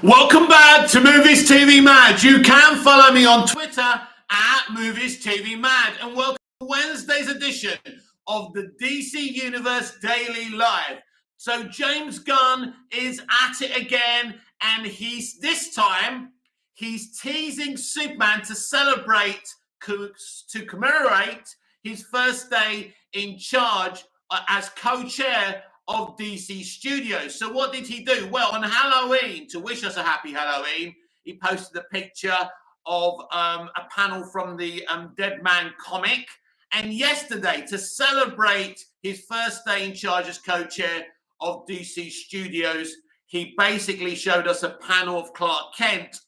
Welcome back to Movies TV Mad. You can follow me on Twitter at Movies TV Mad, and welcome to Wednesday's edition of the DC Universe Daily Live. So James Gunn is at it again, and this time he's teasing Superman to commemorate his first day in charge as co-chair of DC Studios. So what did he do? Well, on Halloween, to wish us a happy Halloween, he posted a picture of a panel from the Dead Man comic. And yesterday, to celebrate his first day in charge as co-chair of DC Studios, he basically showed us a panel of Clark Kent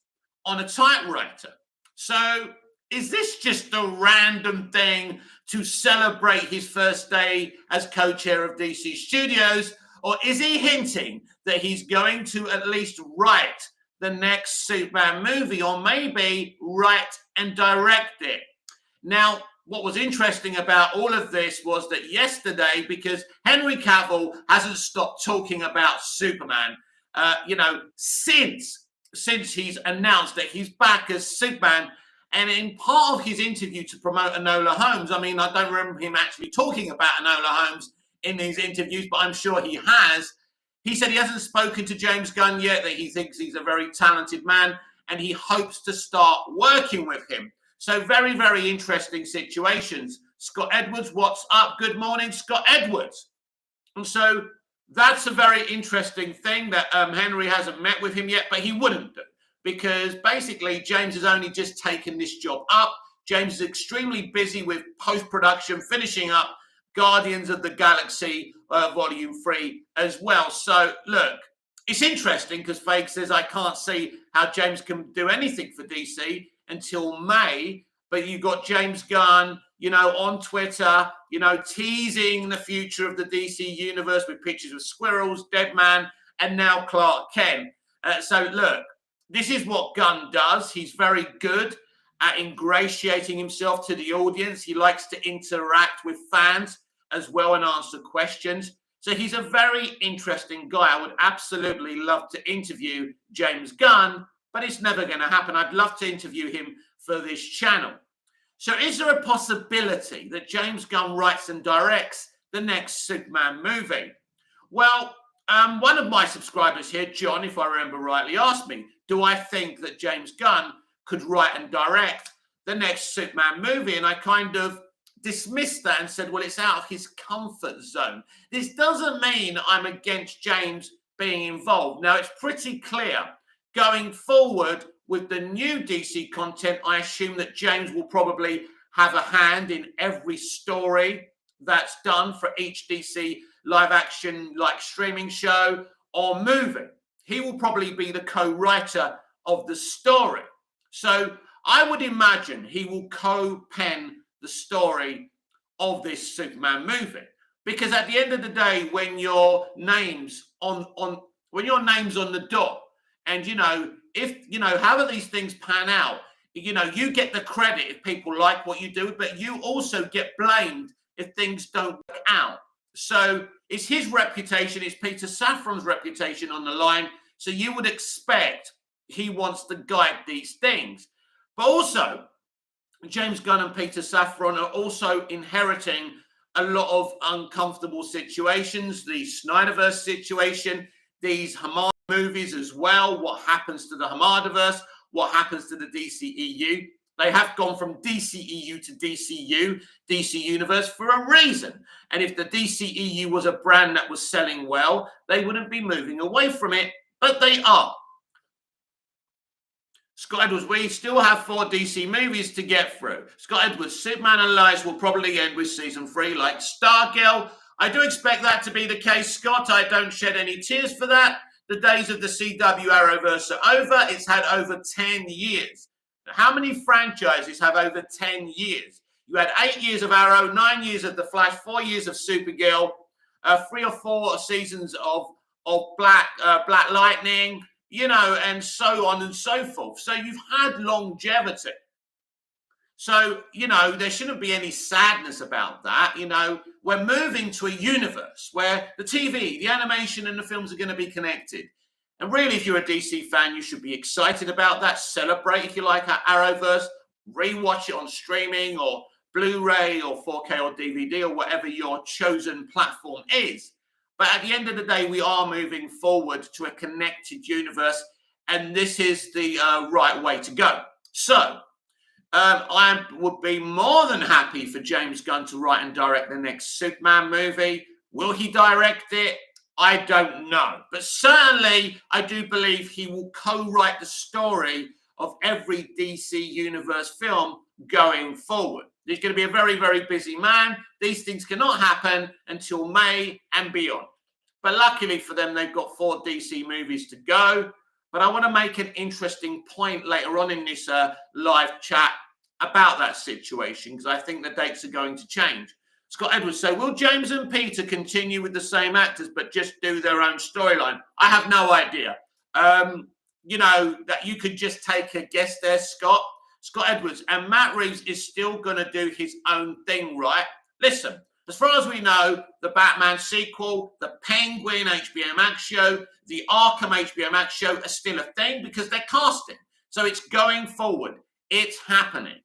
on a typewriter. So is this just a random thing to celebrate his first day as co-chair of DC Studios? Or is he hinting that he's going to at least write the next Superman movie, or maybe write and direct it? Now, what was interesting about all of this was that yesterday, because Henry Cavill hasn't stopped talking about Superman, since he's announced that he's back as Superman. And in part of his interview to promote Enola Holmes, I mean, I don't remember him actually talking about Enola Holmes in these interviews, but I'm sure he has. He said he hasn't spoken to James Gunn yet, that he thinks he's a very talented man, and he hopes to start working with him. So very, very interesting situations. Scott Edwards, what's up? Good morning, Scott Edwards. And so that's a very interesting thing that Henry hasn't met with him yet, but he wouldn't do, because basically James has only just taken this job up. James is extremely busy with post-production, finishing up Guardians of the Galaxy Volume 3 as well. So, look, it's interesting because Fake says, I can't see how James can do anything for DC until May. But you got James Gunn, on Twitter, teasing the future of the DC universe with pictures of squirrels, Deadman, and now Clark Kent. So, look, this is what Gunn does. He's very good at ingratiating himself to the audience. He likes to interact with fans as well and answer questions. So he's a very interesting guy. I would absolutely love to interview James Gunn, but it's never going to happen. I'd love to interview him for this channel. So is there a possibility that James Gunn writes and directs the next Superman movie? Well, one of my subscribers here, John, if I remember rightly, asked me, do I think that James Gunn could write and direct the next Superman movie? And I kind of dismissed that and said, well, it's out of his comfort zone. This doesn't mean I'm against James being involved. Now, it's pretty clear going forward with the new DC content, I assume that James will probably have a hand in every story that's done for each DC live action like streaming show or movie. He will probably be the co-writer of the story. So I would imagine he will co-pen the story of this Superman movie, because at the end of the day, when your name's on the dot, and however these things pan out, you get the credit if people like what you do, but you also get blamed if things don't work out. So it's his reputation, it's Peter Safran's reputation on the line. So you would expect he wants to guide these things. But also, James Gunn and Peter Safran are also inheriting a lot of uncomfortable situations. The Snyderverse situation, these Hamad movies as well. What happens to the Hamadiverse? What happens to the DCEU? They have gone from DCEU to DCU, DC Universe, for a reason. And if the DCEU was a brand that was selling well, they wouldn't be moving away from it, but they are. Scott Edwards, we still have 4 DC movies to get through. Scott Edwards, Superman and Lois will probably end with season 3 like Stargirl. I do expect that to be the case, Scott. I don't shed any tears for that. The days of the CW Arrowverse are over. It's had over 10 years. How many franchises have over 10 years? You had 8 years of Arrow, 9 years of The Flash, 4 years of Supergirl, 3 or 4 seasons of Black Lightning, and so on and so forth. So you've had longevity. So, there shouldn't be any sadness about that. We're moving to a universe where the TV, the animation, and the films are going to be connected. And really, if you're a DC fan, you should be excited about that. Celebrate, if you like, our Arrowverse. Rewatch it on streaming or Blu-ray or 4K or DVD or whatever your chosen platform is. But at the end of the day, we are moving forward to a connected universe, and this is the right way to go. So I would be more than happy for James Gunn to write and direct the next Superman movie. Will he direct it? I don't know. But certainly, I do believe he will co-write the story of every DC Universe film going forward. He's going to be a very, very busy man. These things cannot happen until May and beyond. But luckily for them, they've got 4 DC movies to go. But I want to make an interesting point later on in this live chat about that situation, because I think the dates are going to change. Scott Edwards, so will James and Peter continue with the same actors but just do their own storyline? I have no idea. You know, that you could just take a guess there, Scott. Scott Edwards, and Matt Reeves is still going to do his own thing, right? Listen, as far as we know, the Batman sequel, the Penguin HBO Max show, the Arkham HBO Max show are still a thing because they're casting. So it's going forward. It's happening.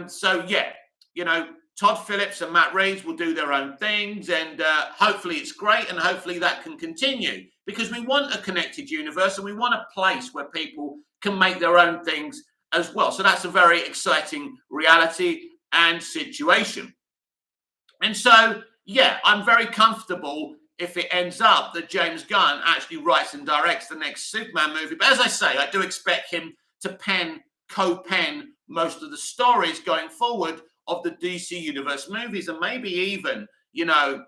So, yeah, you know, Todd Phillips and Matt Reeves will do their own things, and hopefully it's great, and hopefully that can continue, because we want a connected universe and we want a place where people can make their own things as well. So that's a very exciting reality and situation. And so, yeah, I'm very comfortable if it ends up that James Gunn actually writes and directs the next Superman movie. But as I say, I do expect him to co-pen most of the stories going forward of the DC Universe movies, and maybe even, you know,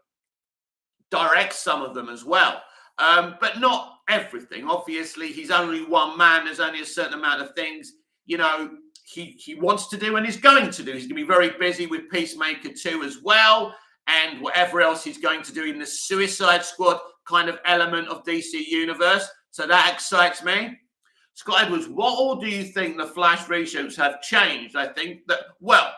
direct some of them as well. But not everything. Obviously, he's only one man. There's only a certain amount of things, you know, he wants to do and he's going to do. He's going to be very busy with Peacemaker 2 as well, and whatever else he's going to do in the Suicide Squad kind of element of DC Universe. So that excites me. Scott Edwards, what all do you think the Flash reshoots have changed? I think that, well,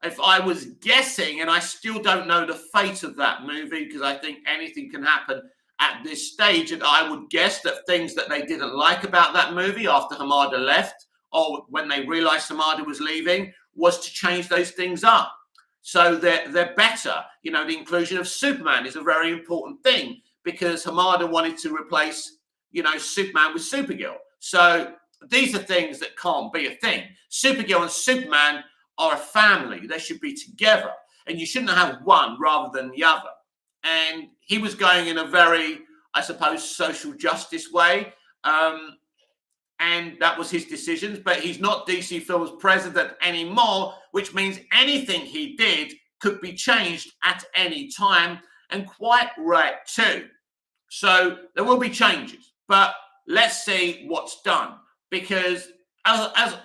if I was guessing, and I still don't know the fate of that movie because I think anything can happen at this stage, and I would guess that things that they didn't like about that movie after Hamada left, or when they realized Hamada was leaving, was to change those things up. So they're better. You know, the inclusion of Superman is a very important thing because Hamada wanted to replace, you know, Superman with Supergirl. So these are things that can't be a thing. Supergirl and Superman are a family. They should be together. And you shouldn't have one rather than the other. And he was going in a very, I suppose, social justice way. And that was his decisions. But he's not DC Films president anymore, which means anything he did could be changed at any time. And quite right, too. So there will be changes. But let's see what's done. Because,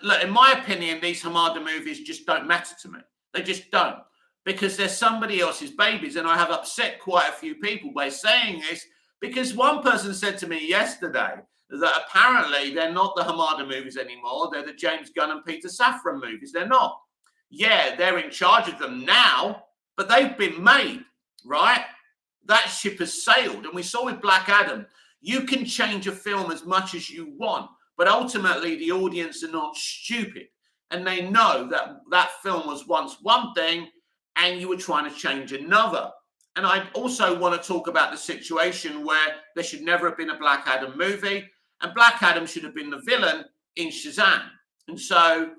look, in my opinion, these Hamada movies just don't matter to me. They just don't. Because they're somebody else's babies. And I have upset quite a few people by saying this. Because one person said to me yesterday that apparently they're not the Hamada movies anymore. They're the James Gunn and Peter Safran movies. They're not. Yeah, they're in charge of them now. But they've been made, right? That ship has sailed. And we saw with Black Adam, you can change a film as much as you want. But ultimately, the audience are not stupid. And they know that that film was once one thing and you were trying to change another. And I also want to talk about the situation where there should never have been a Black Adam movie. And Black Adam should have been the villain in Shazam. And so,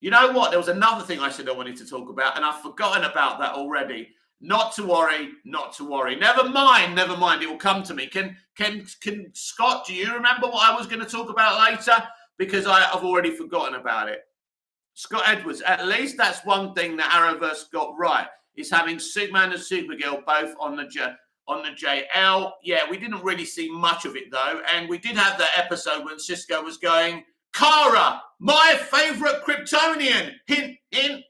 you know what? There was another thing I said I wanted to talk about, and I've forgotten about that already. Not to worry, not to worry. Never mind, it will come to me. Can Scott, do you remember what I was going to talk about later? Because I've already forgotten about it. Scott Edwards, at least that's one thing that Arrowverse got right, is having Superman and Supergirl both on the JL. Yeah, we didn't really see much of it, though. And we did have that episode when Cisco was going, Kara, my favorite Kryptonian, hint, hint.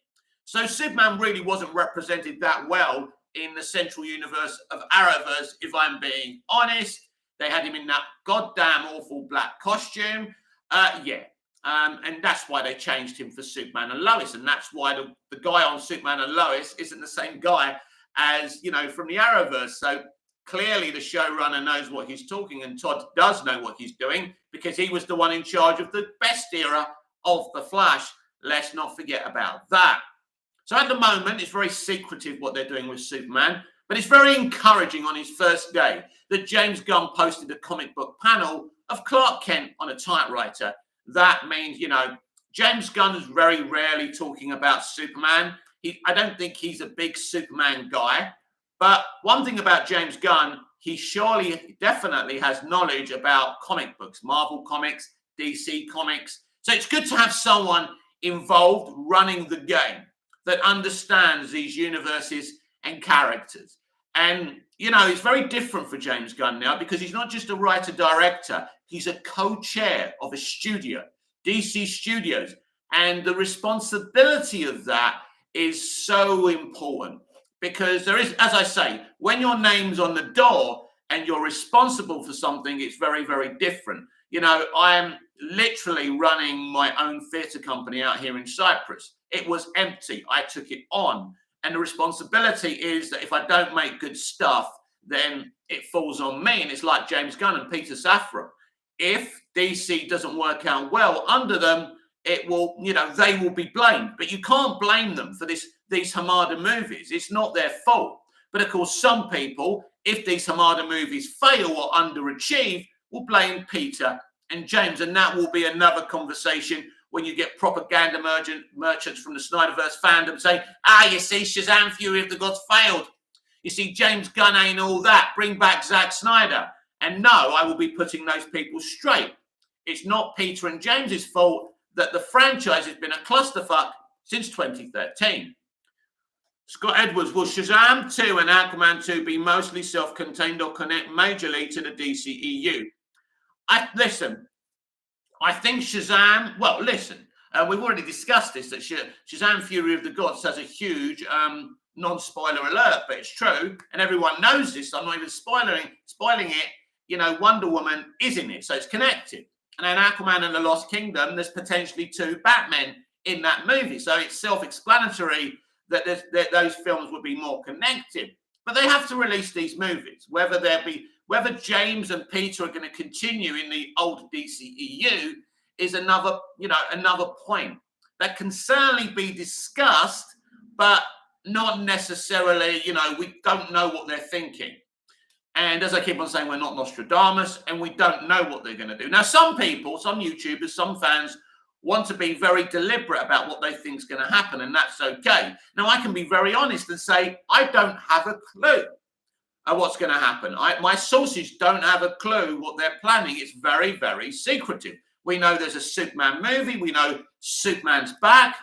So Superman really wasn't represented that well in the central universe of Arrowverse, if I'm being honest. They had him in that goddamn awful black costume. And that's why they changed him for Superman and Lois. And that's why the guy on Superman and Lois isn't the same guy as, you know, from the Arrowverse. So clearly the showrunner knows what he's talking, and Todd does know what he's doing because he was the one in charge of the best era of The Flash. Let's not forget about that. So at the moment, it's very secretive what they're doing with Superman, but it's very encouraging on his first day that James Gunn posted a comic book panel of Clark Kent on a typewriter. That means, James Gunn is very rarely talking about Superman. I don't think he's a big Superman guy. But one thing about James Gunn, he definitely has knowledge about comic books, Marvel Comics, DC Comics. So it's good to have someone involved running the game that understands these universes and characters. And, it's very different for James Gunn now because he's not just a writer-director. He's a co-chair of a studio, DC Studios. And the responsibility of that is so important because there is, as I say, when your name's on the door and you're responsible for something, it's very, very different. I am literally running my own theatre company out here in Cyprus. It was empty. I took it on. And the responsibility is that if I don't make good stuff, then it falls on me. And it's like James Gunn and Peter Safran. If DC doesn't work out well under them, it will, they will be blamed. But you can't blame them for these Hamada movies. It's not their fault. But of course, some people, if these Hamada movies fail or underachieve, will blame Peter and James. And that will be another conversation when you get propaganda merchants from the Snyderverse fandom saying, you see, Shazam! Fury of the Gods failed. You see, James Gunn ain't all that. Bring back Zack Snyder. And no, I will be putting those people straight. It's not Peter and James's fault that the franchise has been a clusterfuck since 2013. Scott Edwards, will Shazam 2 and Aquaman 2 be mostly self-contained or connect majorly to the DCEU? I think Shazam, we've already discussed this, that Shazam Fury of the Gods has a huge non-spoiler alert, but it's true, and everyone knows this. I'm not even spoiling it. Wonder Woman is in it, so it's connected. And then Aquaman and the Lost Kingdom, there's potentially 2 Batmen in that movie. So it's self-explanatory that those films would be more connected. But they have to release these movies, whether James and Peter are going to continue in the old DCEU is another point that can certainly be discussed, but not necessarily, we don't know what they're thinking. And as I keep on saying, we're not Nostradamus and we don't know what they're going to do. Now, some people, some YouTubers, some fans want to be very deliberate about what they think is going to happen, and that's okay. Now, I can be very honest and say, I don't have a clue what's going to happen. My sources don't have a clue what they're planning. It's very, very secretive. We know there's a Superman movie. We know Superman's back.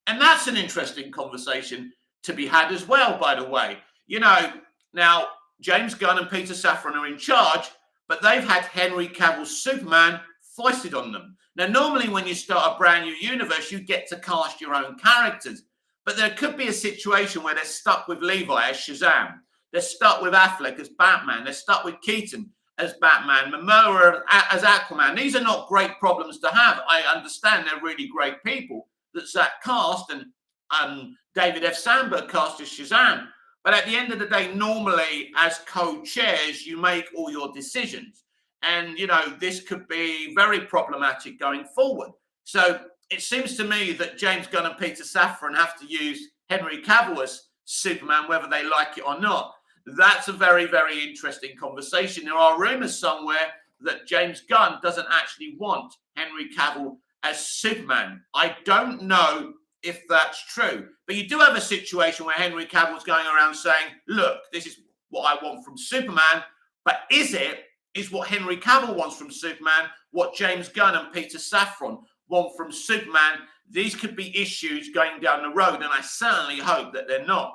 And that's an interesting conversation to be had as well, by the way. Now, James Gunn and Peter Safran are in charge, but they've had Henry Cavill's Superman foisted on them. Now, normally when you start a brand new universe, you get to cast your own characters. But there could be a situation where they're stuck with Levi as Shazam. They're stuck with Affleck as Batman. They're stuck with Keaton as Batman, Momoa as Aquaman. These are not great problems to have. I understand they're really great people that Zach cast and David F. Sandberg cast as Shazam. But at the end of the day, normally as co-chairs, you make all your decisions. And, this could be very problematic going forward. So it seems to me that James Gunn and Peter Safran have to use Henry Cavill as Superman, whether they like it or not. That's a very, very interesting conversation. There are rumors somewhere that James Gunn doesn't actually want Henry Cavill as Superman. I don't know if that's true. But you do have a situation where Henry Cavill's going around saying, look, this is what I want from Superman. But is what Henry Cavill wants from Superman what James Gunn and Peter Safran want from Superman? These could be issues going down the road, and I certainly hope that they're not.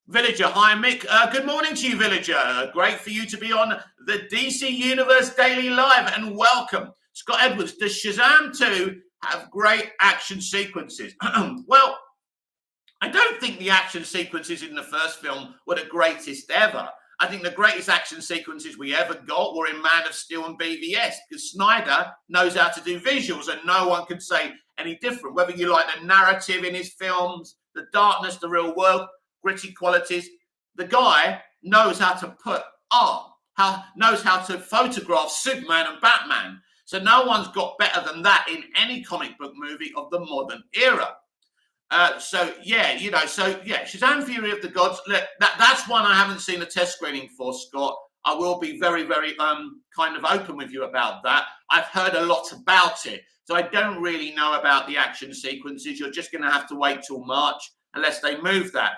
Villager, hi Mick. Good morning to you, Villager. Great for you to be on the DC Universe Daily Live, and welcome. Scott Edwards, does Shazam 2 have great action sequences? Well, I don't think the action sequences in the first film were the greatest ever. I think the greatest action sequences we ever got were in Man of Steel and BVS, because Snyder knows how to do visuals and no one can say any different. Whether you like the narrative in his films, the darkness, the real world, gritty qualities, the guy knows how to put art, knows how to photograph Superman and Batman. So no one's got better than that in any comic book movie of the modern era. Shazam! Fury of the Gods. Look, that's one I haven't seen a test screening for, Scott. I will be very, very kind of open with you about that. I've heard a lot about it, so I don't really know about the action sequences. You're just going to have to wait till March unless they move that.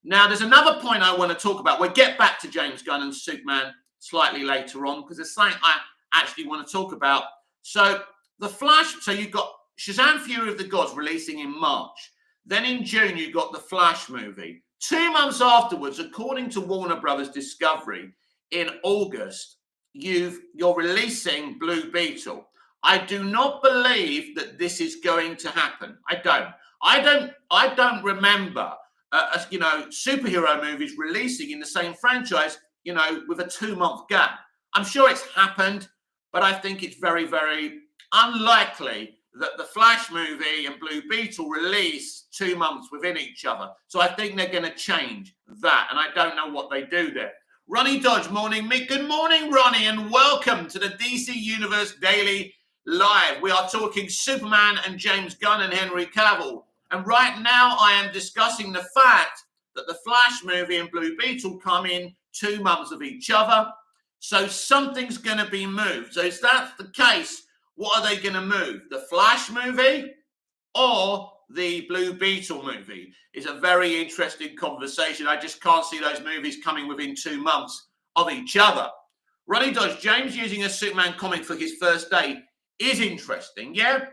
Now, there's another point I want to talk about. We'll get back to James Gunn and Superman slightly later on because there's something I actually want to talk about. So the Flash. So you've got Shazam! Fury of the Gods releasing in March. Then in June, you got the Flash movie. 2 months afterwards, according to Warner Brothers Discovery, in August, you're releasing Blue Beetle. I do not believe that this is going to happen. I don't remember, superhero movies releasing in the same franchise, with a 2-month gap. I'm sure it's happened, but I think it's very, very unlikely that the Flash movie and Blue Beetle release 2 months within each other. So I think they're going to change that, and I don't know what they do there. Ronnie Dodge, morning, Mick. Good morning, Ronnie, and welcome to the DC Universe Daily Live. We are talking Superman and James Gunn and Henry Cavill. And right now I am discussing the fact that the Flash movie and Blue Beetle come in 2 months of each other. So something's going to be moved. So if that's the case, what are they going to move? The Flash movie or the Blue Beetle movie? Is a very interesting conversation. I just can't see those movies coming within 2 months of each other. Ronnie Dodge, James using a Superman comic for his first day is interesting. Yeah.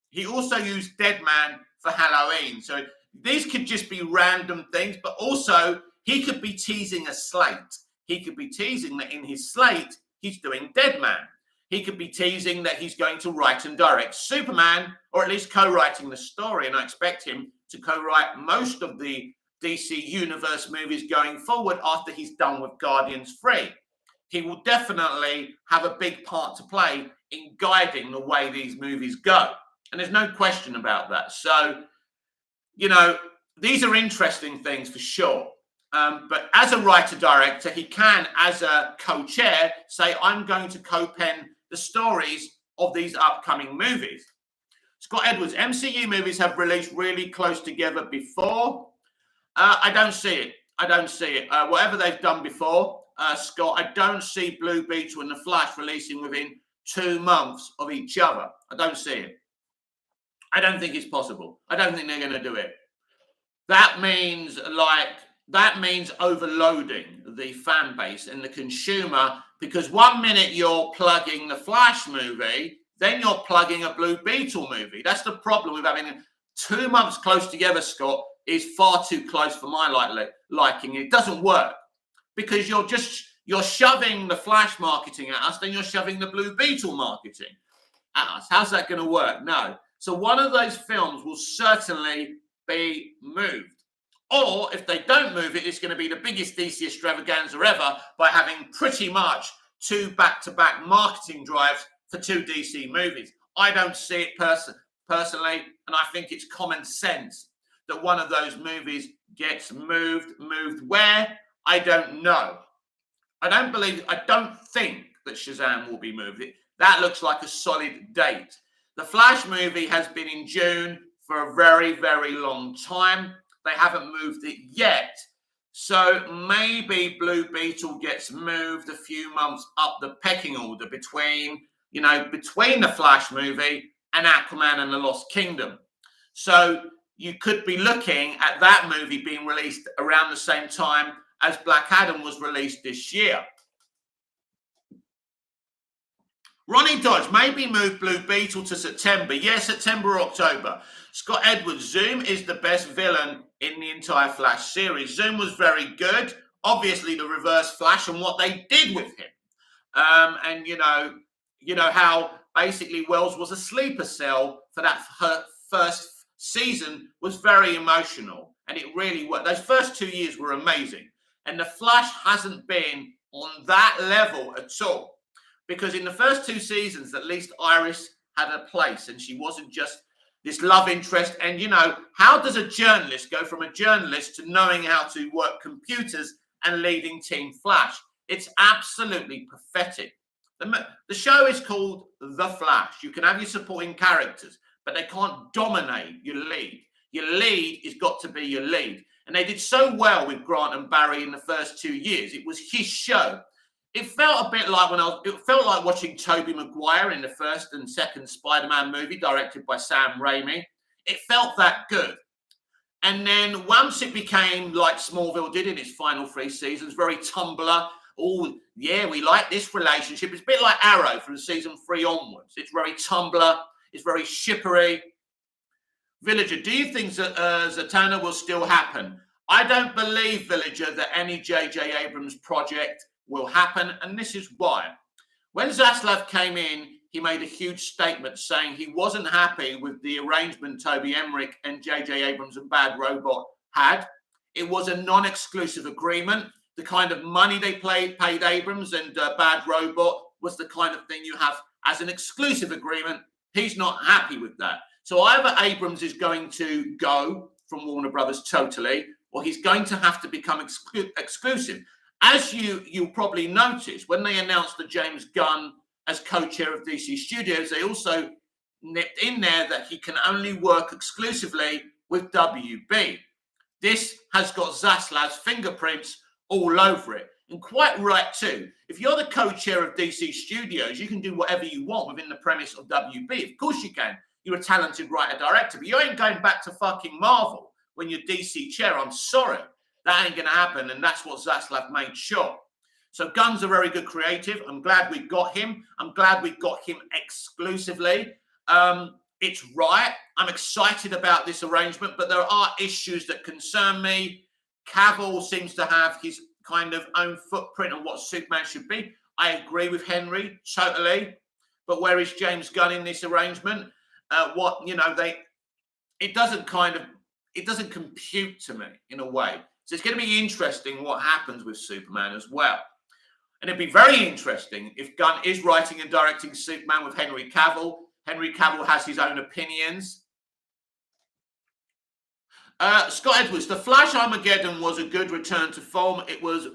He also used Deadman for Halloween. So these could just be random things, but also he could be teasing a slate. He could be teasing that in his slate, he's doing Deadman. He could be teasing that he's going to write and direct Superman, or at least co-writing the story. And I expect him to co-write most of the DC Universe movies going forward after he's done with Guardians 3. He will definitely have a big part to play in guiding the way these movies go. And there's no question about that. So, these are interesting things for sure. But as a writer-director, he can, as a co-chair, say, I'm going to co-pen the stories of these upcoming movies. Scott Edwards, MCU movies have released really close together before. I don't see it. Whatever they've done before, Scott, I don't see Blue Beetle and the Flash releasing within 2 months of each other. I don't see it. I don't think it's possible. I don't think they're going to do it. That means overloading the fan base and the consumer, because 1 minute you're plugging the Flash movie, then you're plugging a Blue Beetle movie. That's the problem with having 2 months close together, Scott, is far too close for my liking. It doesn't work because you're shoving the Flash marketing at us, then you're shoving the Blue Beetle marketing at us. How's that going to work? No. So one of those films will certainly be moved. Or if they don't move it, it's going to be the biggest DC extravaganza ever by having pretty much 2 back-to-back marketing drives for 2 DC movies. I don't see it personally, and I think it's common sense that one of those movies gets moved. Moved where? I don't know. I don't think that Shazam will be moved. That looks like a solid date. The Flash movie has been in June for a very, very long time. They haven't moved it yet. So maybe Blue Beetle gets moved a few months up the pecking order between the Flash movie and Aquaman and the Lost Kingdom. So you could be looking at that movie being released around the same time as Black Adam was released this year. Ronnie Dodge, maybe move Blue Beetle to September. Yes, September or October. Scott Edwards, Zoom is the best villain in the entire Flash series. Zoom was very good. Obviously, the Reverse Flash and what they did with him. And you know how basically Wells was a sleeper cell for that first season was very emotional. And it really worked. Those first 2 years were amazing. And the Flash hasn't been on that level at all. Because in the first 2 seasons, at least Iris had a place and she wasn't just this love interest. And, how does a journalist go from a journalist to knowing how to work computers and leading Team Flash? It's absolutely pathetic. The show is called The Flash. You can have your supporting characters, but they can't dominate your lead. Your lead has got to be your lead. And they did so well with Grant and Barry in the first 2 years. It was his show. It felt a bit like it felt like watching Tobey Maguire in the first and second Spider-Man movie directed by Sam Raimi. It felt that good. And then once it became like Smallville did in its final 3 seasons, very Tumblr. Oh, yeah, we like this relationship. It's a bit like Arrow from season 3 onwards. It's very Tumblr. It's very shippery. Villager, do you think that Zatanna will still happen? I don't believe, Villager, that any J.J. Abrams project will happen, and this is why. When Zaslav came in, he made a huge statement saying he wasn't happy with the arrangement Toby Emmerich and J.J. Abrams and Bad Robot had. It was a non-exclusive agreement. The kind of money they paid Abrams and Bad Robot was the kind of thing you have as an exclusive agreement. He's not happy with that. So either Abrams is going to go from Warner Brothers totally, or he's going to have to become exclusive. As you'll probably notice, when they announced the James Gunn as co-chair of DC Studios, they also nipped in there that he can only work exclusively with WB. This has got Zaslav's fingerprints all over it. And quite right too. If you're the co-chair of DC Studios, you can do whatever you want within the premise of WB. Of course you can. You're a talented writer-director, but you ain't going back to fucking Marvel when you're DC chair. I'm sorry. That ain't going to happen, and that's what Zaslav made sure. So Gunn's a very good creative. I'm glad we got him. I'm glad we got him exclusively. It's right. I'm excited about this arrangement, but there are issues that concern me. Cavill seems to have his kind of own footprint on what Superman should be. I agree with Henry, totally. But where is James Gunn in this arrangement? It doesn't compute to me in a way. So it's going to be interesting what happens with Superman as well. And it'd be very interesting if Gunn is writing and directing Superman with Henry Cavill. Henry Cavill has his own opinions. Scott Edwards, The Flash Armageddon was a good return to form. It was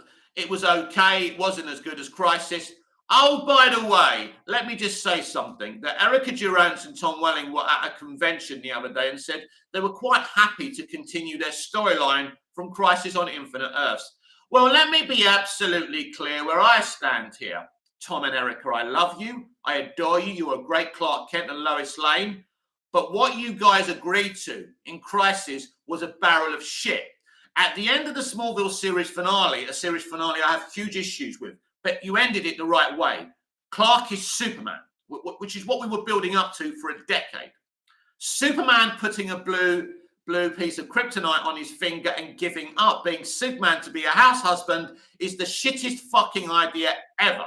okay. It wasn't as good as Crisis. Oh, by the way, let me just say something. That Erica Durance and Tom Welling were at a convention the other day and said they were quite happy to continue their storyline from Crisis on Infinite Earths. Well, let me be absolutely clear where I stand here. Tom and Erica, I love you. I adore you. You are great Clark Kent and Lois Lane. But what you guys agreed to in Crisis was a barrel of shit. At the end of the Smallville series finale, a series finale I have huge issues with, but you ended it the right way. Clark is Superman, which is what we were building up to for a decade. Superman putting a blue piece of kryptonite on his finger and giving up being Superman to be a house husband is the shittest fucking idea ever.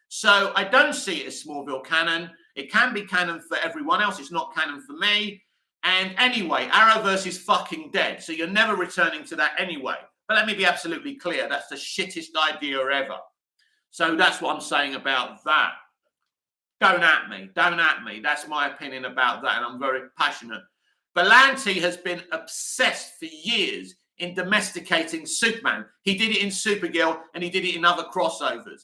So I don't see it as Smallville canon. It can be canon for everyone else. It's not canon for me. And anyway, Arrowverse is fucking dead. So you're never returning to that anyway. But let me be absolutely clear. That's the shittest idea ever. So that's what I'm saying about that. Don't at me. Don't at me. That's my opinion about that. And I'm very passionate. Berlanti has been obsessed for years in domesticating Superman. He did it in Supergirl and he did it in other crossovers.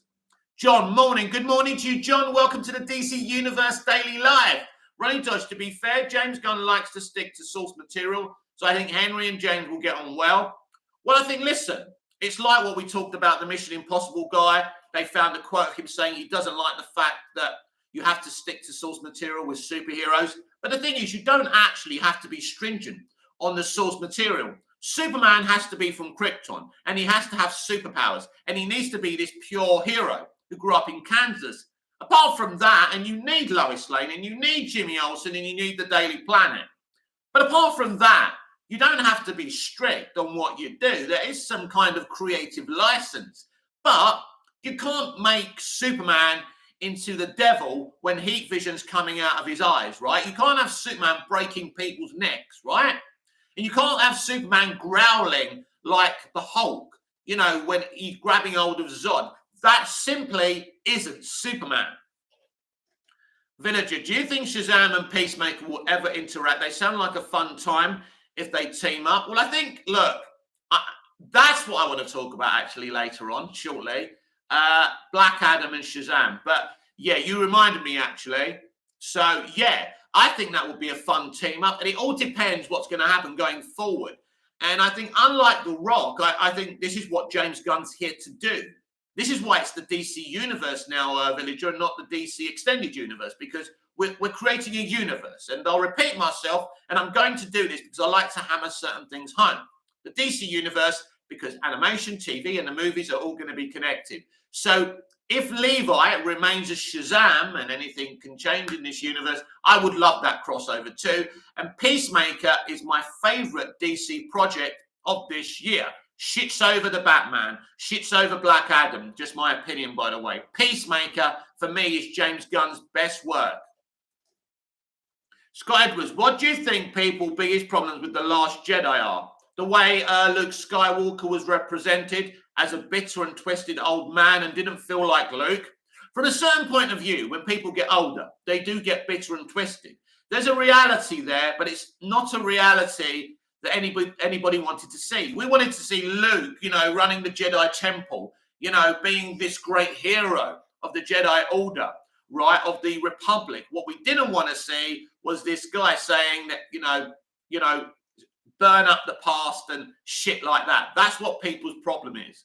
John, morning. Good morning to you, John. Welcome to the DC Universe Daily Live. Ronnie Dodge, to be fair, James Gunn likes to stick to source material. So I think Henry and James will get on well. Well, I think, listen, it's like what we talked about, the Mission Impossible guy. They found a quote of him saying he doesn't like the fact that you have to stick to source material with superheroes. But the thing is, you don't actually have to be stringent on the source material. Superman has to be from Krypton, and he has to have superpowers, and he needs to be this pure hero who grew up in Kansas. Apart from that, and you need Lois Lane, and you need Jimmy Olsen, and you need the Daily Planet. But apart from that, you don't have to be strict on what you do. There is some kind of creative license. But you can't make Superman into the devil when heat vision's coming out of his eyes, right? You can't have Superman breaking people's necks, right? And you can't have Superman growling like the Hulk, you know, when he's grabbing hold of Zod. That simply isn't Superman. Villager, do you think Shazam and Peacemaker will ever interact? They sound like a fun time if they team up. Well, I think, look, that's what I want to talk about actually later on, shortly. Black Adam and Shazam. But yeah, you reminded me actually. So yeah, I think that would be a fun team up, and it all depends what's going to happen going forward. And I think, unlike The Rock, I think this is what James Gunn's here to do. This is why it's the DC universe now, Villager, and not the DC extended universe, because we're creating a universe. And I'll repeat myself, and I'm going to do this because I like to hammer certain things home. The DC universe, because animation, TV, and the movies are all going to be connected. So if Levi remains as Shazam, and anything can change in this universe, I would love that crossover too. And Peacemaker is my favorite DC project of this year. Shits over the Batman, shits over Black Adam. Just my opinion, by the way. Peacemaker, for me, is James Gunn's best work. Scott Edwards, what do you think people's biggest problems with The Last Jedi are? The way Luke Skywalker was represented as a bitter and twisted old man and didn't feel like Luke. From a certain point of view, when people get older, they do get bitter and twisted. There's a reality there, but it's not a reality that anybody wanted to see. We wanted to see Luke, running the Jedi Temple, being this great hero of the Jedi Order, right, of the Republic. What we didn't want to see was this guy saying that, burn up the past and shit like that. That's what people's problem is.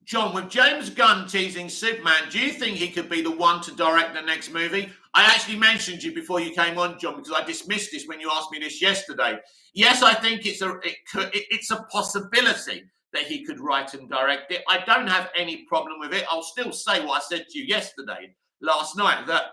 John, with James Gunn teasing Superman, do you think he could be the one to direct the next movie? I actually mentioned you before you came on, John, because I dismissed this when you asked me this yesterday. Yes, I think it's a possibility that he could write and direct it. I don't have any problem with it. I'll still say what I said to you last night, that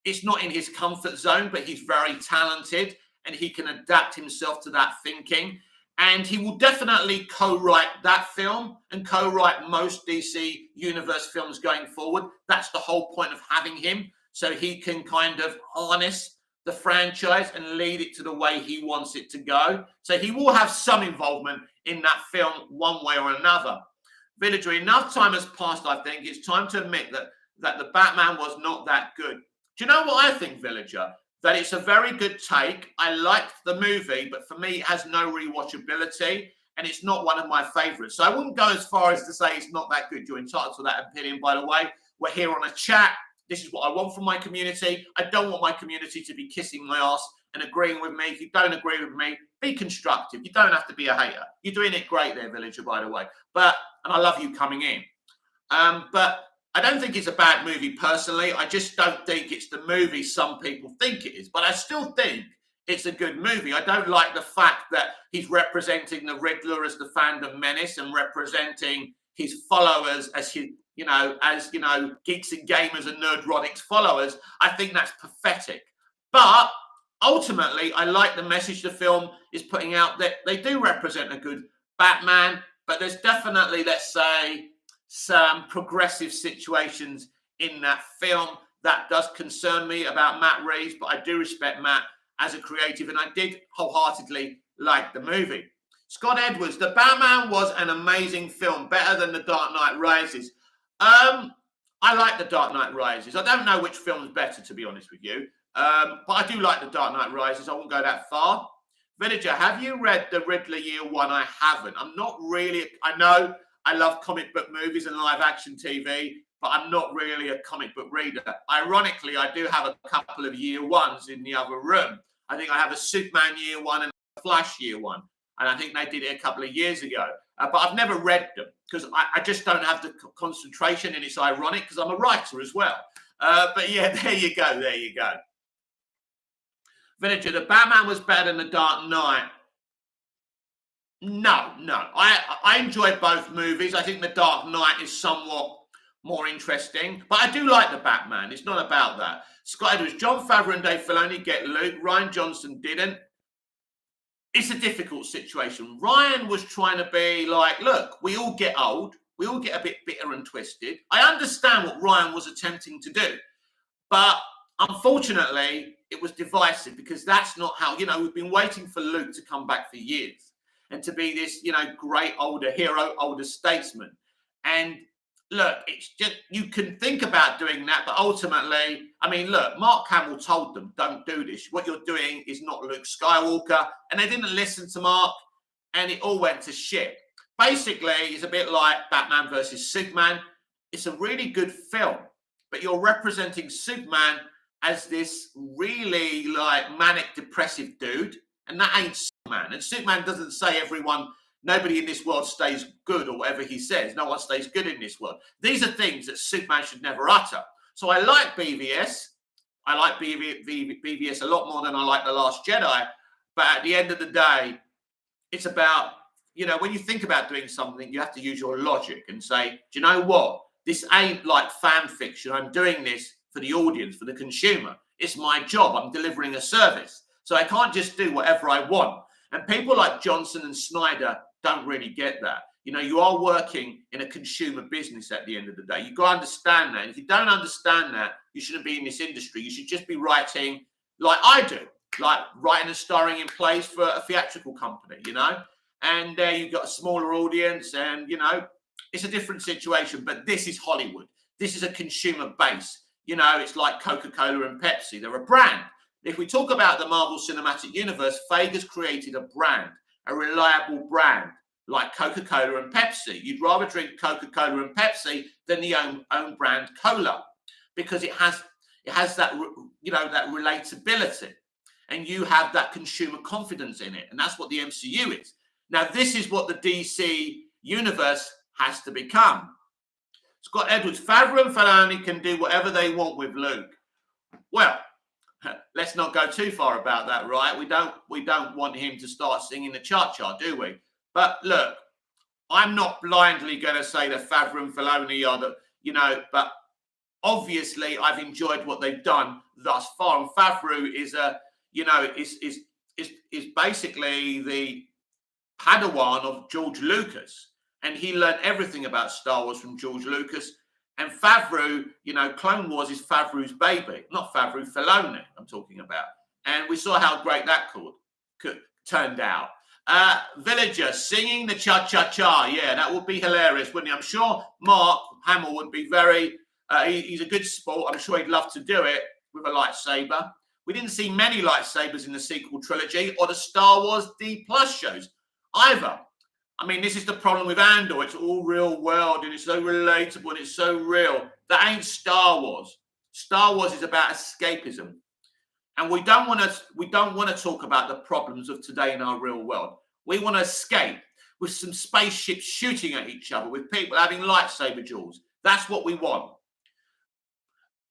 it's not in his comfort zone, but he's very talented and he can adapt himself to that thinking. And he will definitely co-write that film and co-write most DC Universe films going forward. That's the whole point of having him, so he can kind of harness the franchise and lead it to the way he wants it to go. So he will have some involvement in that film one way or another. Villager, enough time has passed, I think. It's time to admit that the Batman was not that good. Do you know what I think, Villager? That it's a very good take. I liked the movie, but for me, it has no rewatchability, and it's not one of my favorites. So I wouldn't go as far as to say it's not that good. You're entitled to that opinion, by the way. We're here on a chat. This is what I want from my community. I don't want my community to be kissing my ass and agreeing with me. If you don't agree with me, be constructive. You don't have to be a hater. You're doing it great there, Villager, by the way. And I love you coming in. But I don't think it's a bad movie personally. I just don't think it's the movie some people think it is. But I still think it's a good movie. I don't like the fact that he's representing the Riddler as the fandom menace and representing his followers as geeks and gamers and nerdrotics followers. I think that's pathetic. But ultimately, I like the message the film is putting out, that they do represent a good Batman, but there's definitely, let's say, some progressive situations in that film that does concern me about Matt Reeves, but I do respect Matt as a creative, and I did wholeheartedly like the movie. Scott Edwards, the Batman was an amazing film, better than The Dark Knight Rises. I like The Dark Knight Rises. I don't know which film is better, to be honest with you, but I do like The Dark Knight Rises. I won't go that far. Villager, have you read The Riddler Year One? I haven't. I'm not really, I know I love comic book movies and live action TV, but I'm not really a comic book reader. Ironically, I do have a couple of year ones in the other room. I think I have a Superman Year One and a Flash Year One. And I think they did it a couple of years ago. But I've never read them because I just don't have the concentration, and it's ironic because I'm a writer as well. But yeah, there you go. Villager, the Batman was better than The Dark Knight. No. I enjoyed both movies. I think The Dark Knight is somewhat more interesting, but I do like the Batman. It's not about that. Scott Edwards, Jon Favreau and Dave Filoni get Luke. Rian Johnson didn't. It's a difficult situation. Ryan was trying to be like, look, we all get old. We all get a bit bitter and twisted. I understand what Ryan was attempting to do, but unfortunately, it was divisive because that's not how, we've been waiting for Luke to come back for years and to be this, great older hero, older statesman. And look, it's just, you can think about doing that, but ultimately, look, Mark Hamill told them, don't do this. What you're doing is not Luke Skywalker. And they didn't listen to Mark, and it all went to shit. basically, it's a bit like Batman versus Superman. It's a really good film, but you're representing Superman as this really like manic depressive dude, and that ain't Superman. And Superman doesn't say nobody in this world stays good or whatever he says. No one stays good in this world. These are things that Superman should never utter. So I like BVS. I like BVS a lot more than I like The Last Jedi. But at the end of the day, it's about, when you think about doing something, you have to use your logic and say, do you know what? This ain't like fan fiction. I'm doing this for the audience, for the consumer. It's my job. I'm delivering a service. So I can't just do whatever I want. And people like Johnson and Snyder don't really get that. You are working in a consumer business at the end of the day. You've got to understand that. And if you don't understand that, you shouldn't be in this industry. You should just be writing like I do, like writing and starring in plays for a theatrical company, And you've got a smaller audience and, it's a different situation. But this is Hollywood. This is a consumer base. It's like Coca-Cola and Pepsi. They're a brand. If we talk about the Marvel Cinematic Universe, Feige has created a brand, a reliable brand, like Coca-Cola and Pepsi. You'd rather drink Coca-Cola and Pepsi than the own brand cola, because it has that, that relatability, and you have that consumer confidence in it. And that's what the MCU is. Now, this is what the DC universe has to become. Scott Edwards, Favreau and Filoni can do whatever they want with Luke. Well, let's not go too far about that, right? We don't want him to start singing the cha-cha, do we? But look, I'm not blindly going to say that Favreau and Filoni are but obviously I've enjoyed what they've done thus far. And Favreau is is basically the Padawan of George Lucas, and he learned everything about Star Wars from George Lucas. And Favreau, Clone Wars is Favreau's baby, not Favreau, Filoni I'm talking about. And we saw how great that turned out. Villager singing the cha-cha-cha. Yeah, that would be hilarious, wouldn't he? I'm sure Mark Hamill would be very, he's a good sport. I'm sure he'd love to do it with a lightsaber. We didn't see many lightsabers in the sequel trilogy or the Star Wars D+ shows either. I mean, this is the problem with Andor. It's all real world and it's so relatable and it's so real. That ain't Star Wars. Star Wars is about escapism. And we don't want to talk about the problems of today in our real world. We want to escape with some spaceships shooting at each other, with people having lightsaber duels. That's what we want.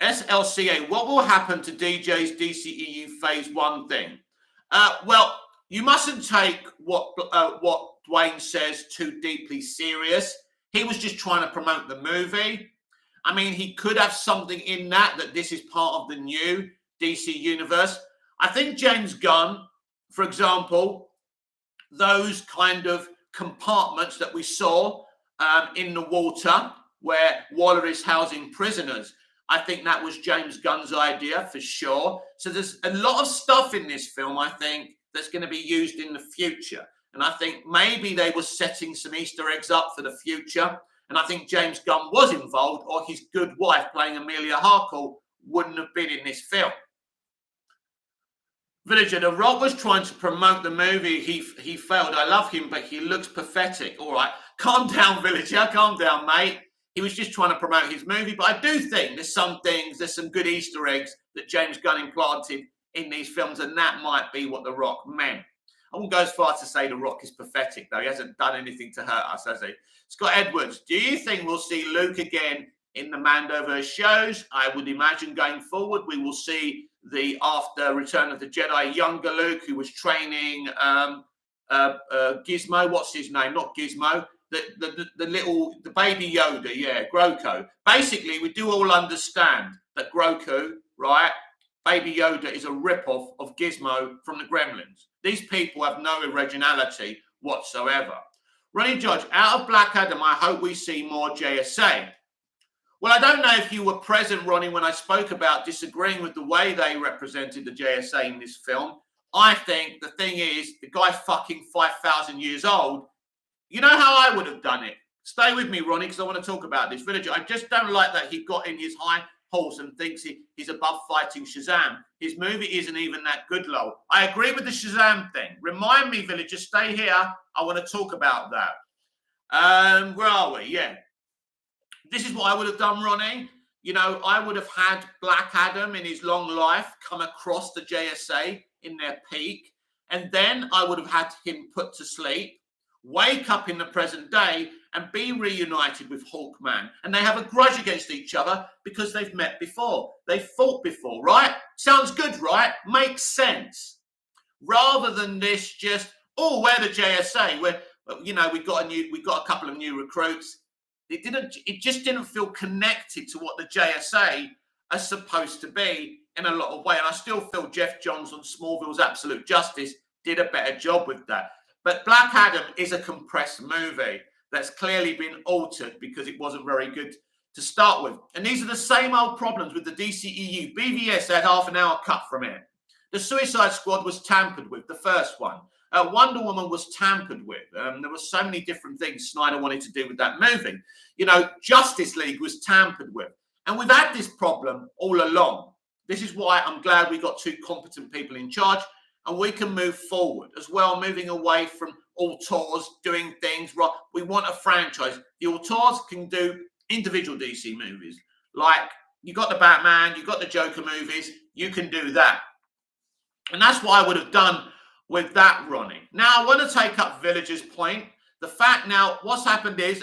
SLCA, what will happen to DJ's DCEU Phase 1 thing? Well, you mustn't take what Dwayne says too deeply serious. He was just trying to promote the movie. I mean, he could have something in that this is part of the new DC universe. I think James Gunn, for example, those kind of compartments that we saw in the water where Waller is housing prisoners, I think that was James Gunn's idea for sure. So there's a lot of stuff in this film, I think, that's going to be used in the future. And I think maybe they were setting some Easter eggs up for the future. And I think James Gunn was involved, or his good wife playing Amelia Harkle wouldn't have been in this film. Villager, The Rock was trying to promote the movie. He failed. I love him, but he looks pathetic. All right. Calm down, Villager. Calm down, mate. He was just trying to promote his movie. But I do think there's some good Easter eggs that James Gunn implanted in these films, and that might be what The Rock meant. I won't go as far to say The Rock is pathetic, though. He hasn't done anything to hurt us, has he? Scott Edwards, do you think we'll see Luke again in the Mandoverse shows? I would imagine going forward we will see after Return of the Jedi, younger Luke, who was training Gizmo. What's his name? Not Gizmo. The baby Yoda, yeah, Grogu. Basically, we do all understand that Grogu, right, Baby Yoda is a rip-off of Gizmo from the Gremlins. These people have no originality whatsoever. Ronnie Judge, out of Black Adam, I hope we see more JSA. Well, I don't know if you were present, Ronnie, when I spoke about disagreeing with the way they represented the JSA in this film. I think the thing is, the guy's fucking 5,000 years old. You know how I would have done it? Stay with me, Ronnie, because I want to talk about this. Villager, I just don't like that he got in his high horse and thinks he's above fighting Shazam. His movie isn't even that good, lol. I agree with the Shazam thing. Remind me, Villager, stay here. I want to talk about that. Where are we? Yeah. This is what I would have done, Ronnie. You know, I would have had Black Adam in his long life come across the JSA in their peak, and then I would have had him put to sleep, wake up in the present day, and be reunited with Hawkman. And they have a grudge against each other because they've met before. They've fought before, right? Sounds good, right? Makes sense. Rather than this just, oh, we're the JSA. We've got a couple of new recruits. It just didn't feel connected to what the JSA are supposed to be in a lot of ways. And I still feel Jeff Johns on Smallville's Absolute Justice did a better job with that. But Black Adam is a compressed movie that's clearly been altered because it wasn't very good to start with. And these are the same old problems with the DCEU. BVS had half an hour cut from it. The Suicide Squad was tampered with, the first one. Wonder Woman was tampered with. There were so many different things Snyder wanted to do with that movie. You know, Justice League was tampered with. And we've had this problem all along. This is why I'm glad we got two competent people in charge and we can move forward as well, moving away from auteurs doing things. Right? We want a franchise. The auteurs can do individual DC movies. Like, you got the Batman, you got the Joker movies, you can do that. And that's what I would have done with that, Ronnie. Now, I want to take up Villager's point. The fact now, what's happened is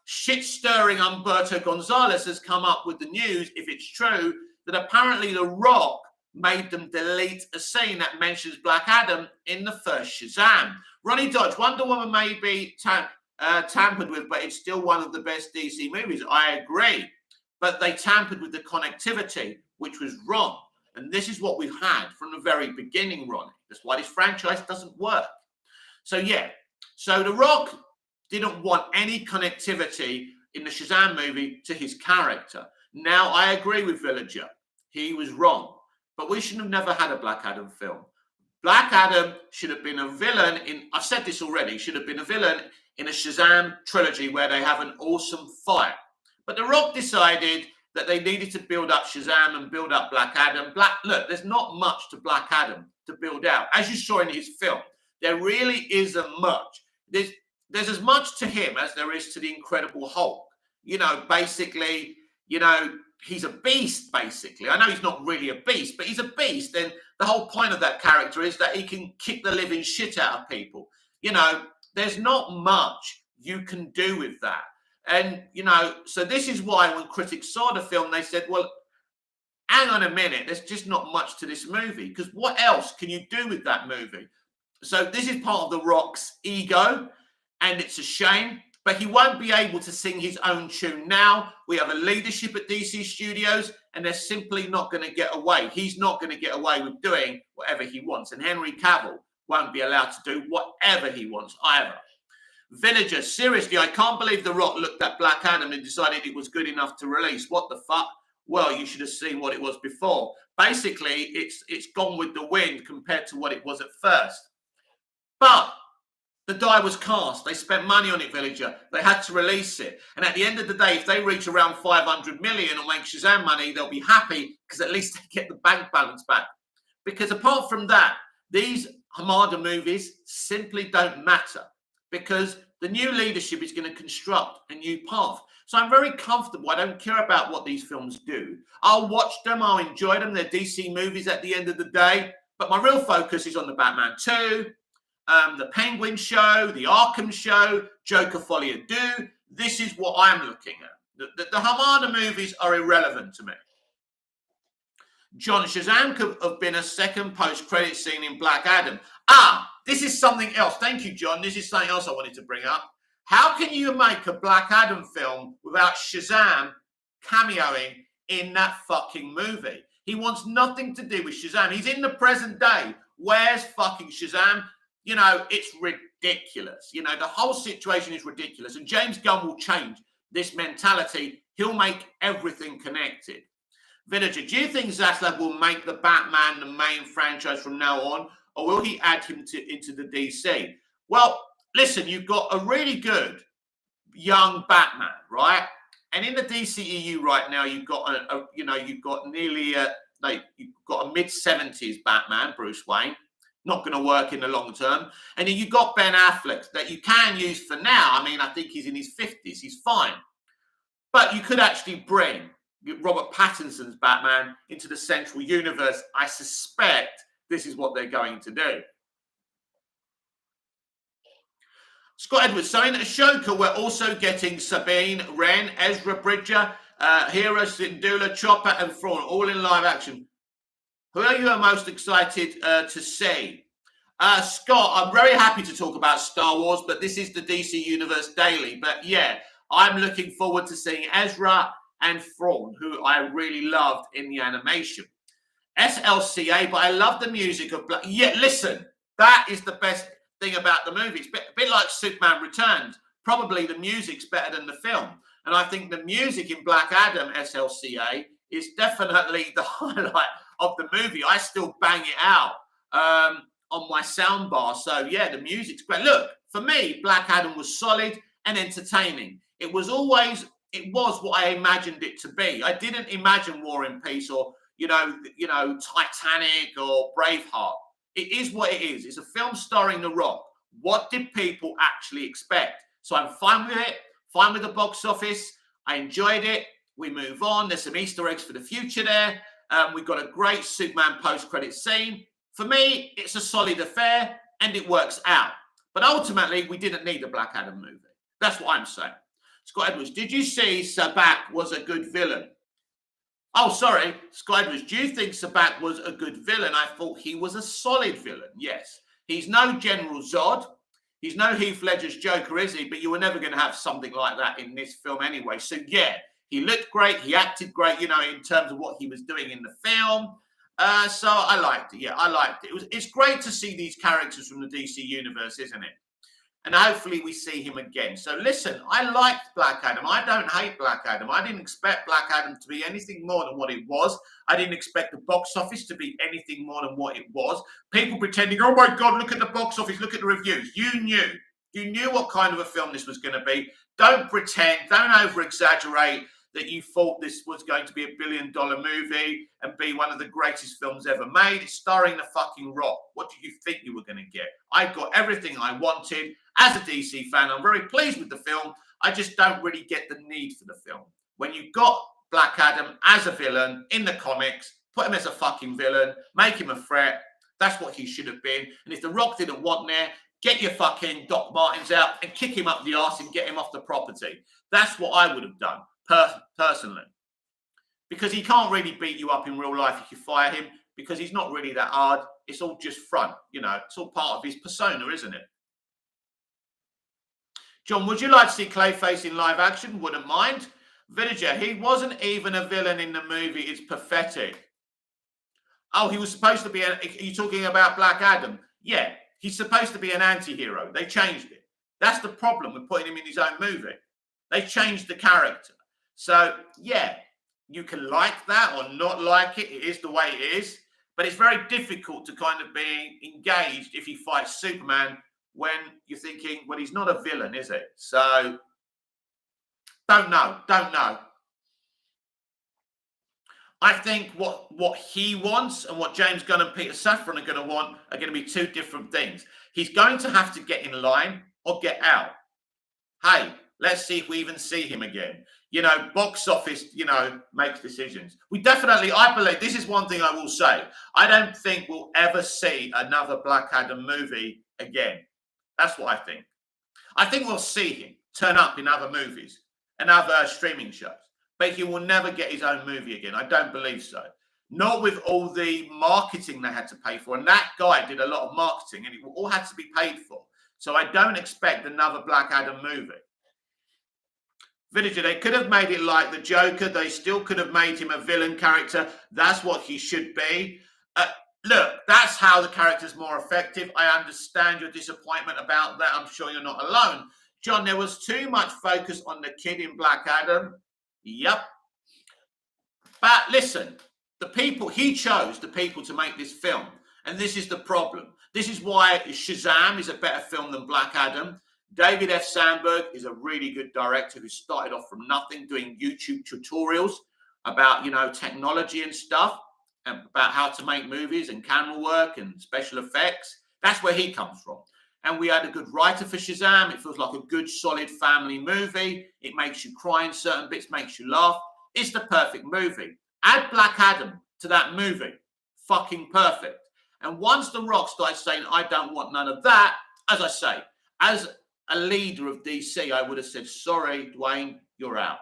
shit-stirring Humberto Gonzalez has come up with the news, if it's true, that apparently The Rock made them delete a scene that mentions Black Adam in the first Shazam. Ronnie Dodge, Wonder Woman may be tampered with, but it's still one of the best DC movies. I agree. But they tampered with the connectivity, which was wrong. And this is what we've had from the very beginning, Ronnie. That's why this franchise doesn't work. So, yeah. So The Rock didn't want any connectivity in the Shazam movie to his character. Now, I agree with Villager. He was wrong. But we should have never had a Black Adam film. Black Adam should have been a villain in, I've said this already, should have been a villain in a Shazam trilogy where they have an awesome fight. But The Rock decided that they needed to build up Shazam and build up Black Adam. Look, there's not much to Black Adam to build out. As you saw in his film, there really isn't much. There's as much to him as there is to the Incredible Hulk. You know, basically, you know, he's a beast, basically. I know he's not really a beast, but he's a beast. And the whole point of that character is that he can kick the living shit out of people. You know, there's not much you can do with that. And, you know, so this is why when critics saw the film, they said, well, hang on a minute, there's just not much to this movie. Because what else can you do with that movie? So this is part of The Rock's ego, and it's a shame. But he won't be able to sing his own tune now. We have a leadership at DC Studios, and they're simply not going to get away. He's not going to get away with doing whatever he wants. And Henry Cavill won't be allowed to do whatever he wants either. Villager, seriously, I can't believe The Rock looked at Black Adam and decided it was good enough to release. What the fuck? Well, you should have seen what it was before. Basically, it's gone with the wind compared to what it was at first. But the die was cast. They spent money on it, Villager. They had to release it. And at the end of the day, if they reach around 500 million or make Shazam money, they'll be happy because at least they get the bank balance back. Because apart from that, these Hamada movies simply don't matter because the new leadership is going to construct a new path. So I'm very comfortable. I don't care about what these films do. I'll watch them. I'll enjoy them. They're DC movies at the end of the day. But my real focus is on the Batman 2, the Penguin show, the Arkham show, Joker Folie à Deux. This is what I'm looking at. The Hamada movies are irrelevant to me. John, Shazam could have been a second post-credit scene in Black Adam. This is something else. Thank you, John. This is something else I wanted to bring up. How can you make a Black Adam film without Shazam cameoing in that fucking movie? He wants nothing to do with Shazam. He's in the present day. Where's fucking Shazam? You know, it's ridiculous. You know, the whole situation is ridiculous. And James Gunn will change this mentality. He'll make everything connected. Villager, do you think Zaslav will make the Batman the main franchise from now on? Or will he add him into the DC? Well, listen, you've got a really good young Batman, right? And in the DCEU right now, you've got you've got nearly you've got a mid-70s Batman, Bruce Wayne. Not going to work in the long term. And then you've got Ben Affleck that you can use for now. I mean, I think he's in his 50s. He's fine. But you could actually bring Robert Pattinson's Batman into the central universe. I suspect this is what they're going to do. Scott Edwards, so in Ashoka, we're also getting Sabine Wren, Ezra Bridger, Hera Syndulla, Chopper, and Thrawn, all in live action. Who are you most excited to see? Scott, I'm very happy to talk about Star Wars, but this is the DC Universe Daily. But yeah, I'm looking forward to seeing Ezra and Thrawn, who I really loved in the animation. SLCA, but I love the music of Black. Yeah, listen, that is the best thing about the movie. It's a bit like Superman Returns. Probably the music's better than the film. And I think the music in Black Adam, SLCA, is definitely the highlight of the movie. I still bang it out on my soundbar. So yeah, the music's great. Look, for me, Black Adam was solid and entertaining. It was what I imagined it to be. I didn't imagine War and Peace or Titanic or Braveheart. It is what it is. It's a film starring The Rock. What did people actually expect? So I'm fine with it. Fine with the box office. I enjoyed it. We move on. There's some Easter eggs for the future there. We've got a great Superman post-credit scene. For me, it's a solid affair and it works out. But ultimately, we didn't need a Black Adam movie. That's what I'm saying. Scott Edwards, did you see Sabak was a good villain? Oh, sorry, Scott Edwards, do you think Sabak was a good villain? I thought he was a solid villain, yes. He's no General Zod. He's no Heath Ledger's Joker, is he? But you were never going to have something like that in this film anyway. So, yeah, he looked great. He acted great, in terms of what he was doing in the film. So I liked it. Yeah, I liked it. It's great to see these characters from the DC universe, isn't it? And hopefully we see him again. So listen, I liked Black Adam. I don't hate Black Adam. I didn't expect Black Adam to be anything more than what it was. I didn't expect the box office to be anything more than what it was. People pretending, oh my God, look at the box office, look at the reviews. You knew what kind of a film this was going to be. Don't pretend, don't over-exaggerate that you thought this was going to be $1 billion movie and be one of the greatest films ever made. It's starring the fucking Rock. What did you think you were going to get? I got everything I wanted. As a DC fan, I'm very pleased with the film. I just don't really get the need for the film. When you got Black Adam as a villain in the comics, put him as a fucking villain, make him a threat. That's what he should have been. And if The Rock didn't want there, get your fucking Doc Martens out and kick him up the arse and get him off the property. That's what I would have done. Personally, because he can't really beat you up in real life if you fire him, because he's not really that hard. It's all just front, it's all part of his persona, isn't it? John, would you like to see Clayface in live action? Wouldn't mind. Villager, he wasn't even a villain in the movie. It's pathetic. Oh, he was supposed to be are you talking about Black Adam? Yeah, he's supposed to be an anti-hero. They changed it. That's the problem with putting him in his own movie. They changed the character. So, yeah, you can like that or not like it. It is the way it is. But it's very difficult to kind of be engaged if he fights Superman when you're thinking, well, he's not a villain, is it? So, don't know. I think what he wants and what James Gunn and Peter Safran are going to want are going to be two different things. He's going to have to get in line or get out. Hey, let's see if we even see him again. Box office, makes decisions. I believe, this is one thing I will say. I don't think we'll ever see another Black Adam movie again. That's what I think. I think we'll see him turn up in other movies and other streaming shows. But he will never get his own movie again. I don't believe so. Not with all the marketing they had to pay for. And that guy did a lot of marketing and it all had to be paid for. So I don't expect another Black Adam movie. Villager, they could have made it like the Joker. They still could have made him a villain character. That's what he should be. Look, that's how the character's more effective. I understand your disappointment about that. I'm sure you're not alone. John, there was too much focus on the kid in Black Adam. Yep. But listen, he chose the people to make this film. And this is the problem. This is why Shazam is a better film than Black Adam. David F. Sandberg is a really good director who started off from nothing doing YouTube tutorials about, technology and stuff. about how to make movies and camera work and special effects. That's where he comes from. And we had a good writer for Shazam. It feels like a good, solid family movie. It makes you cry in certain bits, makes you laugh. It's the perfect movie. Add Black Adam to that movie. Fucking perfect. And once The Rock started saying, I don't want none of that, as I say, as a leader of DC, I would have said, sorry, Dwayne, you're out.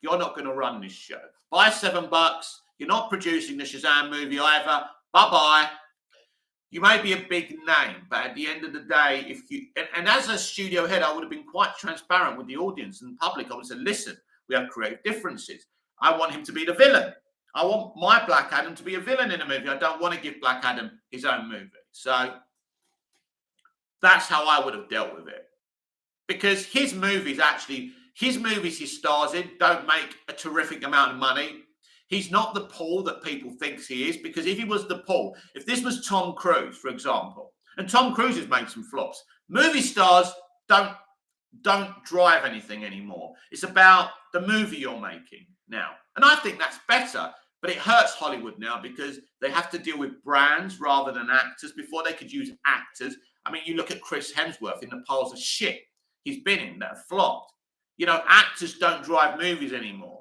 You're not going to run this show. Buy $7. You're not producing the Shazam movie either. Bye-bye. You may be a big name, but at the end of the day, if you and as a studio head, I would have been quite transparent with the audience and the public. I would have said, listen, we have creative differences. I want him to be the villain. I want my Black Adam to be a villain in a movie. I don't want to give Black Adam his own movie. So that's how I would have dealt with it. Because his movies he stars in don't make a terrific amount of money. He's not the Paul that people think he is, because if he was the Paul, if this was Tom Cruise, for example, and Tom Cruise has made some flops, movie stars don't drive anything anymore. It's about the movie you're making now. And I think that's better, but it hurts Hollywood now because they have to deal with brands rather than actors. Before they could use actors. I mean, you look at Chris Hemsworth in the piles of shit he's been in that have flopped. You know, actors don't drive movies anymore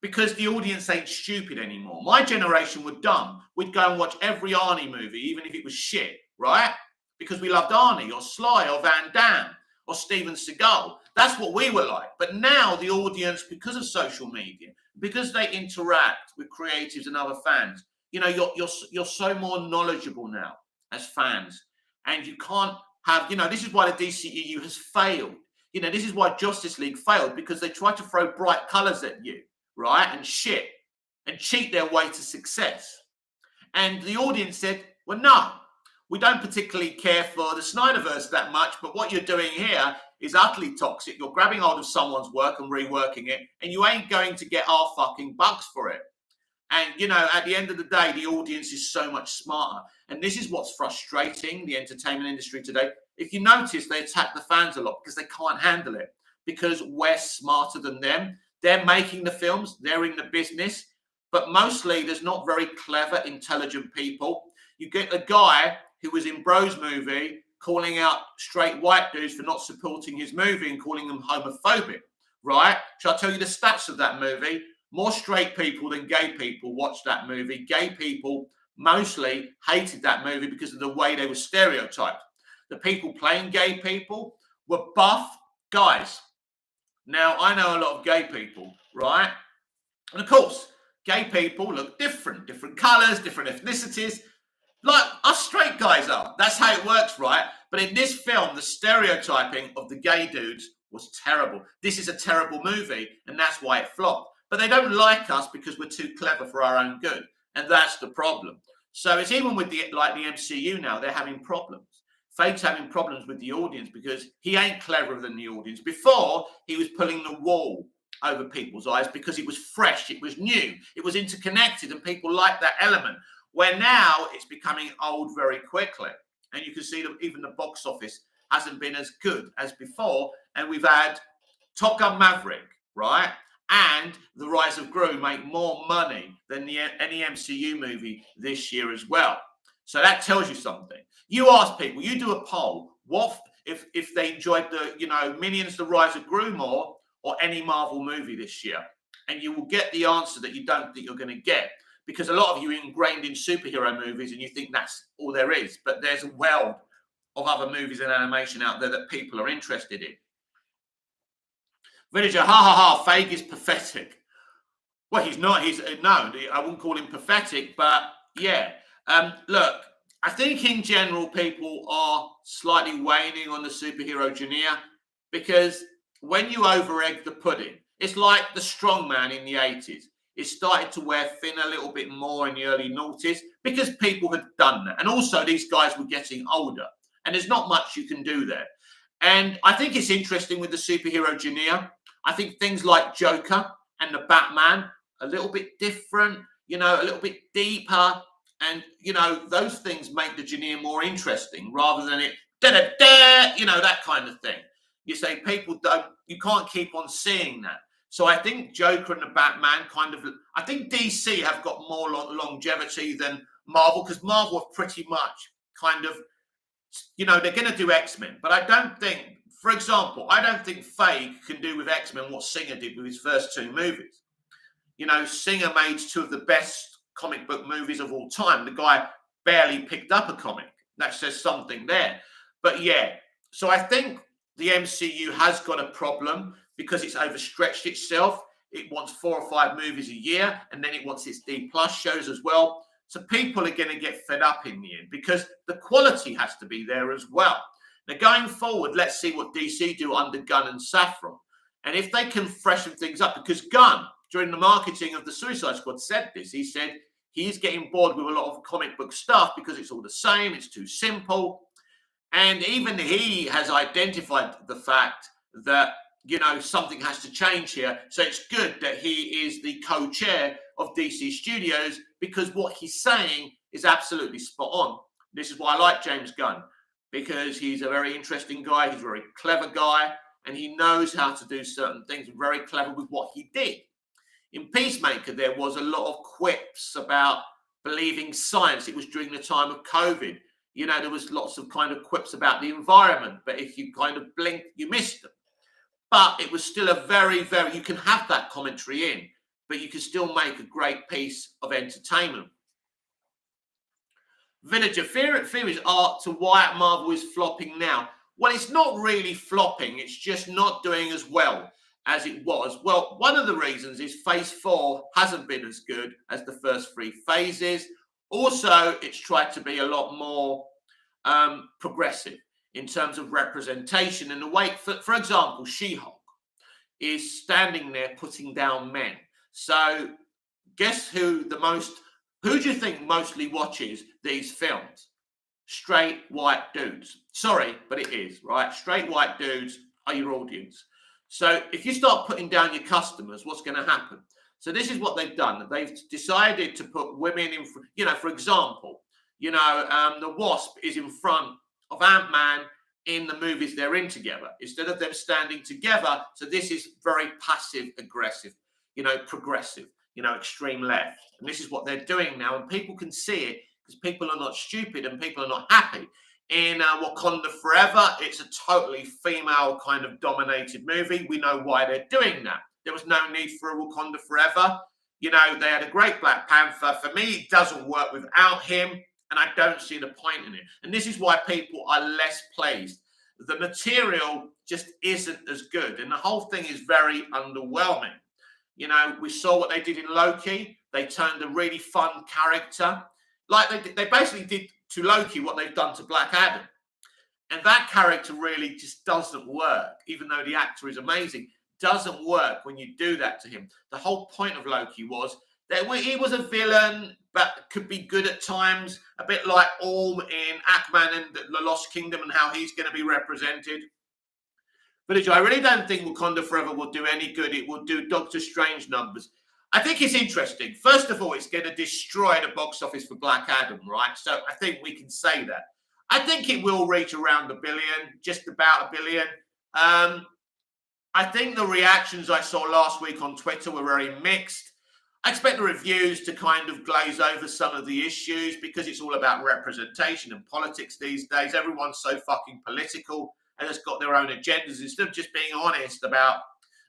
because the audience ain't stupid anymore. My generation were dumb. We'd go and watch every Arnie movie, even if it was shit, right? Because we loved Arnie or Sly or Van Damme or Steven Seagal. That's what we were like. But now the audience, because of social media, because they interact with creatives and other fans, you know, you're so more knowledgeable now as fans. And you can't have, you know, this is why the DCEU has failed. You know, this is why Justice League failed, because they tried to throw bright colors at you, right? And shit, and cheat their way to success. And the audience said, well, no, we don't particularly care for the Snyderverse that much, but what you're doing here is utterly toxic. You're grabbing hold of someone's work and reworking it, and you ain't going to get our fucking bucks for it. And, you know, at the end of the day, the audience is so much smarter. And this is what's frustrating the entertainment industry today. If you notice, they attack the fans a lot because they can't handle it, because we're smarter than them. They're making the films. They're in the business. But mostly there's not very clever, intelligent people. You get a guy who was in Bro's movie calling out straight white dudes for not supporting his movie and calling them homophobic, right? Shall I tell you the stats of that movie? More straight people than gay people watched that movie. Gay people mostly hated that movie because of the way they were stereotyped. The people playing gay people were buff guys. Now, I know a lot of gay people, right? And of course, gay people look different colors, different ethnicities, like us straight guys are. That's how it works, right? But in this film, the stereotyping of the gay dudes was terrible. This is a terrible movie, and that's why it flopped. But they don't like us because we're too clever for our own good. And that's the problem. So it's even with the MCU now, they're having problems. Fate's having problems with the audience because he ain't cleverer than the audience. Before, he was pulling the wool over people's eyes because it was fresh, it was new, it was interconnected, and people like that element. Where now it's becoming old very quickly. And you can see that even the box office hasn't been as good as before. And we've had Top Gun Maverick, right? And The Rise of Gru make more money than any MCU movie this year as well. So that tells you something. You ask people, you do a poll, what if they enjoyed the, you know, Minions, The Rise of Gru more, or any Marvel movie this year? And you will get the answer that you don't think you're going to get. Because a lot of you are ingrained in superhero movies and you think that's all there is. But there's a world of other movies and animation out there that people are interested in. Villager, ha ha ha, Feige is pathetic. Well, he's not. No, I wouldn't call him pathetic, but yeah. Look, I think in general people are slightly waning on the superhero genre because when you over-egg the pudding, it's like the strongman in the 80s. It started to wear thin a little bit more in the early noughties because people had done that. And also these guys were getting older and there's not much you can do there. And I think it's interesting with the superhero genre. I think things like Joker and the Batman, a little bit different, you know, a little bit deeper. And, you know, those things make the genre more interesting rather than it, da-da-da, you know, that kind of thing. You say people don't, you can't keep on seeing that. So I think Joker and the Batman kind of, I think DC have got more longevity than Marvel, because Marvel have pretty much kind of, they're going to do X-Men, but I don't think, for example, I don't think Feige can do with X-Men what Singer did with his first two movies. Singer made two of the best comic book movies of all time. The guy barely picked up a comic. That says something there. But yeah, so I think the MCU has got a problem because it's overstretched itself. It wants 4 or 5 movies a year, and then it wants its D+ shows as well. So people are going to get fed up in the end because the quality has to be there as well. Now, going forward, let's see what DC do under Gunn and Safran. And if they can freshen things up, because Gunn, during the marketing of the Suicide Squad, said this. He said he's getting bored with a lot of comic book stuff because it's all the same, it's too simple. And even he has identified the fact that, something has to change here. So it's good that he is the co-chair of DC Studios, because what he's saying is absolutely spot on. This is why I like James Gunn, because he's a very interesting guy. He's a very clever guy, and he knows how to do certain things. Very clever with what he did. In Peacemaker, there was a lot of quips about believing science. It was during the time of COVID. There was lots of kind of quips about the environment, but if you kind of blinked, you missed them. But it was still a very, very, you can have that commentary in, but you can still make a great piece of entertainment. Villager, theories are to why Marvel is flopping now. Well, it's not really flopping. It's just not doing as well as it was. Well, one of the reasons is Phase 4 hasn't been as good as the first 3 phases. Also, it's tried to be a lot more progressive in terms of representation. And the way, for example, She-Hulk is standing there putting down men. So guess who do you think mostly watches these films? Straight white dudes. Sorry, but it is, right? Straight white dudes are your audience. So if you start putting down your customers, what's going to happen? So this is what they've done. They've decided to put women in, for example, the Wasp is in front of Ant-Man in the movies they're in together, instead of them standing together. So this is very passive aggressive, progressive, extreme left. And this is what they're doing now. And people can see it because people are not stupid and people are not happy. In Wakanda Forever, it's a totally female kind of dominated movie. We know why they're doing that. There was no need for a Wakanda Forever. They had a great Black Panther. For me, it doesn't work without him, and I don't see the point in it. And this is why people are less pleased. The material just isn't as good, and the whole thing is very underwhelming. We saw what they did in Loki. They turned a really fun character. Like they basically did to Loki what they've done to Black Adam. And that character really just doesn't work, even though the actor is amazing. Doesn't work when you do that to him. The whole point of Loki was that he was a villain, but could be good at times, a bit like Orm in Aquaman and the Lost Kingdom and how he's going to be represented. But I really don't think Wakanda Forever will do any good. It will do Doctor Strange numbers. I think it's interesting. First of all, it's going to destroy the box office for Black Adam, right? So I think we can say that. I think it will reach around $1 billion, just about $1 billion. I think the reactions I saw last week on Twitter were very mixed. I expect the reviews to kind of glaze over some of the issues because it's all about representation and politics these days. Everyone's so fucking political and has got their own agendas instead of just being honest about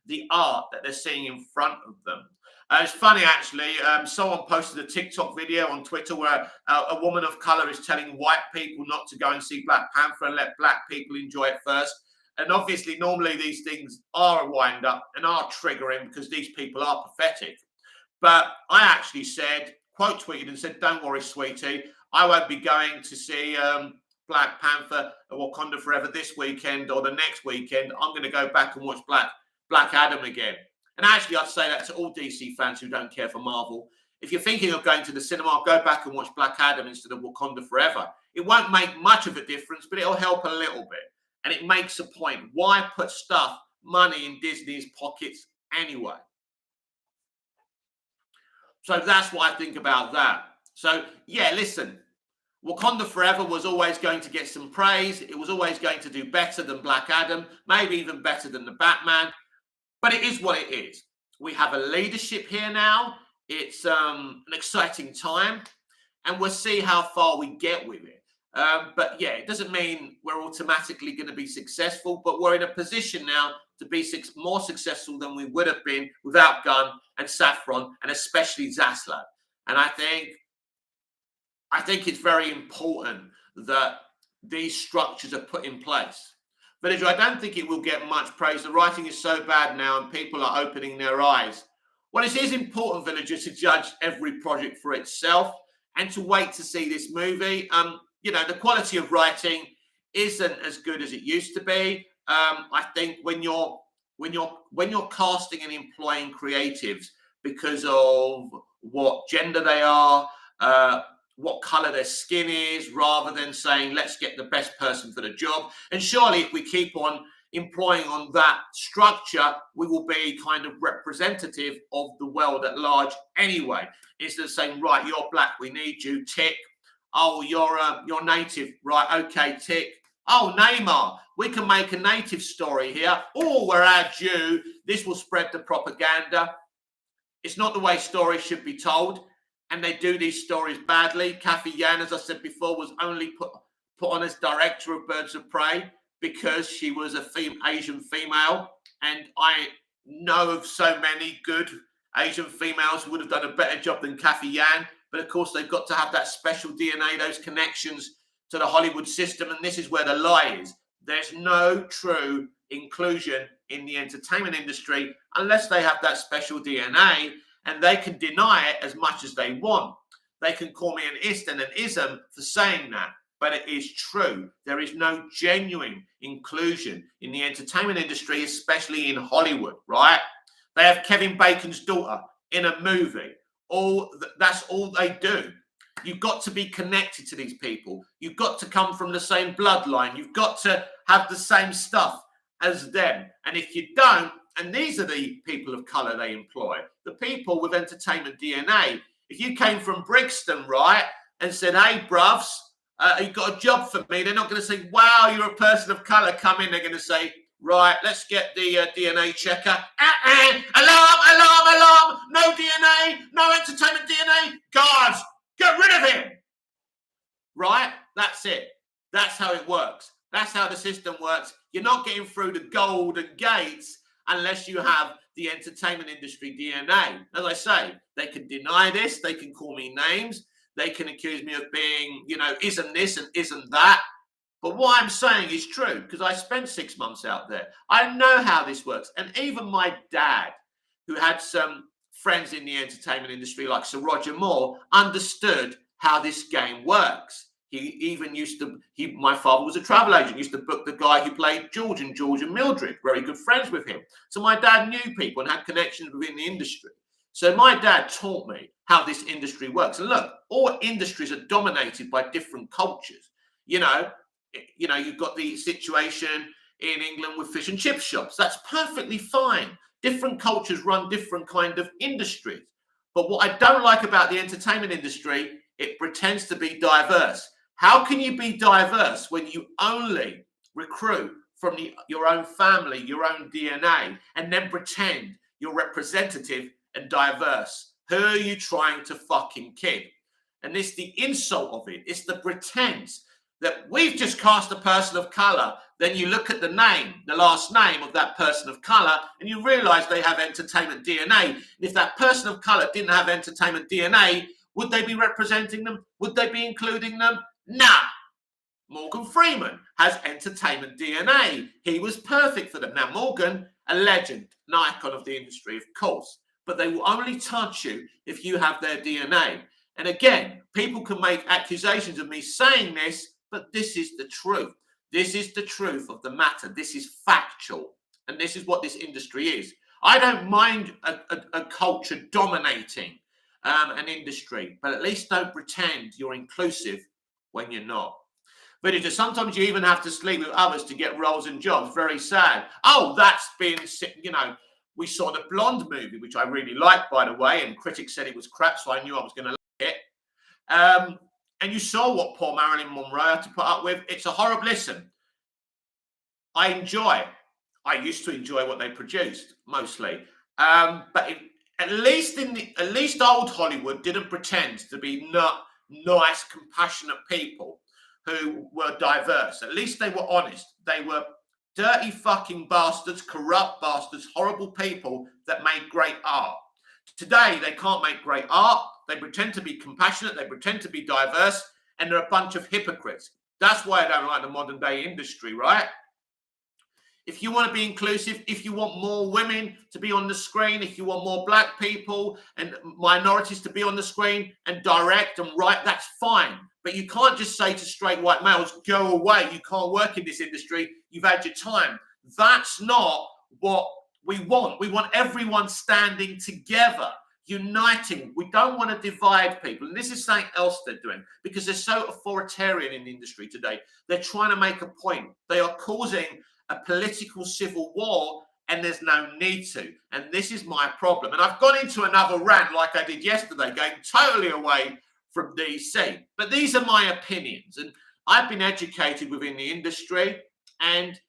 the art that they're seeing in front of them. It's funny, actually. Someone posted a TikTok video on Twitter where a woman of color is telling white people not to go and see Black Panther and let black people enjoy it first. And obviously, normally these things are a wind up and are triggering because these people are pathetic. But I actually said, quote tweeted and said, don't worry, sweetie. I won't be going to see Black Panther or Wakanda Forever this weekend or the next weekend. I'm going to go back and watch Black Adam again. And actually, I'd say that to all DC fans who don't care for Marvel. If you're thinking of going to the cinema, go back and watch Black Adam instead of Wakanda Forever. It won't make much of a difference, but it'll help a little bit. And it makes a point. Why put money in Disney's pockets anyway? So that's what I think about that. So, yeah, listen. Wakanda Forever was always going to get some praise. It was always going to do better than Black Adam, maybe even better than the Batman. But it is what it is. We have a leadership here now. It's an exciting time, and we'll see how far we get with it. But yeah, it doesn't mean we're automatically going to be successful, but we're in a position now to be more successful than we would have been without Gunn and Saffron, and especially Zaslow. And I think it's very important that these structures are put in place. Villager, I don't think it will get much praise. The writing is so bad now and people are opening their eyes. Well, it is important, Villager, to judge every project for itself and to wait to see this movie. The quality of writing isn't as good as it used to be. I think when you're casting and employing creatives because of what gender they are, what color their skin is, rather than saying, let's get the best person for the job. And surely if we keep on employing on that structure, we will be kind of representative of the world at large anyway. Instead of saying, right, you're black, we need you, tick. Oh, you're native, right, okay, tick. Oh, Neymar, we can make a native story here. Oh, we're our Jew. This will spread the propaganda. It's not the way stories should be told. And they do these stories badly. Kathy Yan, as I said before, was only put on as director of Birds of Prey because she was a Asian female. And I know of so many good Asian females who would have done a better job than Kathy Yan. But of course, they've got to have that special DNA, those connections to the Hollywood system. And this is where the lie is. There's no true inclusion in the entertainment industry unless they have that special DNA. And they can deny it as much as they want. They can call me an ist and an ism for saying that, but it is true. There is no genuine inclusion in the entertainment industry, especially in Hollywood, right? They have Kevin Bacon's daughter in a movie. That's all they do. You've got to be connected to these people. You've got to come from the same bloodline. You've got to have the same stuff as them. And if you don't, and these are the people of colour they employ, the people with entertainment DNA. If you came from Brixton, right, and said, hey, bruvs, you got a job for me, they're not going to say, wow, you're a person of colour, come in. They're going to say, right, let's get the DNA checker. Alarm, no DNA, no entertainment DNA. Guards, get rid of him. Right? That's it. That's how it works. That's how the system works. You're not getting through the golden gates unless you have the entertainment industry DNA. As I say, they can deny this. They can call me names. They can accuse me of being, isn't this and isn't that. But what I'm saying is true because I spent 6 months out there. I know how this works. And even my dad, who had some friends in the entertainment industry like Sir Roger Moore, understood how this game works. He even my father was a travel agent, used to book the guy who played George and Mildred, very good friends with him. So my dad knew people and had connections within the industry. So my dad taught me how this industry works. And look, all industries are dominated by different cultures. You've got the situation in England with fish and chip shops. That's perfectly fine. Different cultures run different kind of industries. But what I don't like about the entertainment industry, it pretends to be diverse. How can you be diverse when you only recruit from your own family, your own DNA, and then pretend you're representative and diverse? Who are you trying to fucking kid? And it's the insult of it. It's the pretense that we've just cast a person of colour. Then you look at the name, the last name of that person of colour, and you realise they have entertainment DNA. And if that person of colour didn't have entertainment DNA, would they be representing them? Would they be including them? Nah. Morgan Freeman has entertainment DNA. He was perfect for them. Now, Morgan, a legend, an icon of the industry, of course, but they will only touch you if you have their DNA. And again, people can make accusations of me saying this, but this is the truth. This is the truth of the matter. This is factual. And this is what this industry is. I don't mind a culture dominating an industry, but at least don't pretend you're inclusive when you're not. But sometimes you even have to sleep with others to get roles and jobs. Very sad. Oh, that's been, we saw the Blonde movie, which I really liked, by the way, and critics said it was crap, so I knew I was going to like it. And you saw what poor Marilyn Monroe had to put up with. It's a horrible listen. I used to enjoy what they produced, mostly. But at least old Hollywood didn't pretend to be not nice, compassionate people who were diverse. At least they were honest. They were dirty fucking bastards, corrupt bastards, horrible people that made great art. Today, they can't make great art. They pretend to be compassionate. They pretend to be diverse. And they're a bunch of hypocrites. That's why I don't like the modern day industry, right? If you want to be inclusive, if you want more women to be on the screen, if you want more black people and minorities to be on the screen and direct and write, that's fine. But you can't just say to straight white males, go away. You can't work in this industry. You've had your time. That's not what we want. We want everyone standing together, uniting. We don't want to divide people. And this is something else they're doing because they're so authoritarian in the industry today. They're trying to make a point. They are causing a political civil war, and there's no need to. And this is my problem. And I've gone into another rant like I did yesterday, going totally away from DC. But these are my opinions. And I've been educated within the industry, and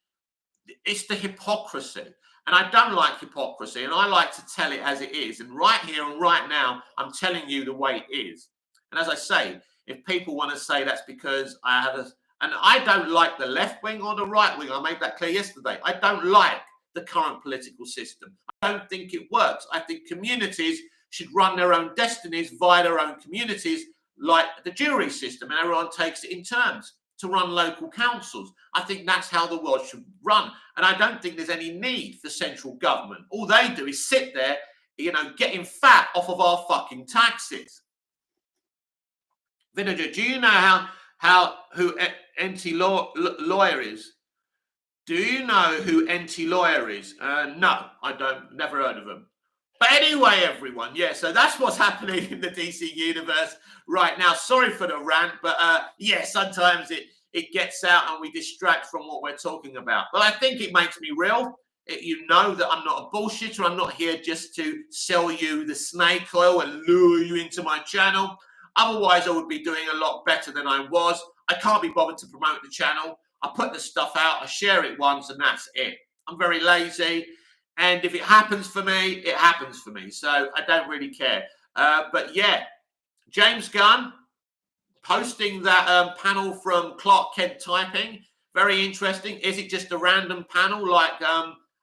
it's the hypocrisy. And I don't like hypocrisy, and I like to tell it as it is. And right here and right now, I'm telling you the way it is. And as I say, if people want to say that's because I have a... And I don't like the left wing or the right wing. I made that clear yesterday. I don't like the current political system. I don't think it works. I think communities should run their own destinies via their own communities, like the jury system, and everyone takes it in turns to run local councils. I think that's how the world should run. And I don't think there's any need for central government. All they do is sit there, getting fat off of our fucking taxes. Vinegar, do you know who NT Lawyer is? Do you know who NT Lawyer is? No, I don't. Never heard of him. But anyway, everyone, yeah, so that's what's happening in the DC universe right now. Sorry for the rant, but yeah, sometimes it gets out and we distract from what we're talking about. But I think it makes me real. You know that I'm not a bullshitter. I'm not here just to sell you the snake oil and lure you into my channel. Otherwise, I would be doing a lot better than I was. I can't be bothered to promote the channel. I put the stuff out, I share it once, and that's it. I'm very lazy. And if it happens for me, it happens for me. So I don't really care. But yeah, James Gunn posting that panel from Clark Kent typing. Very interesting. Is it just a random panel like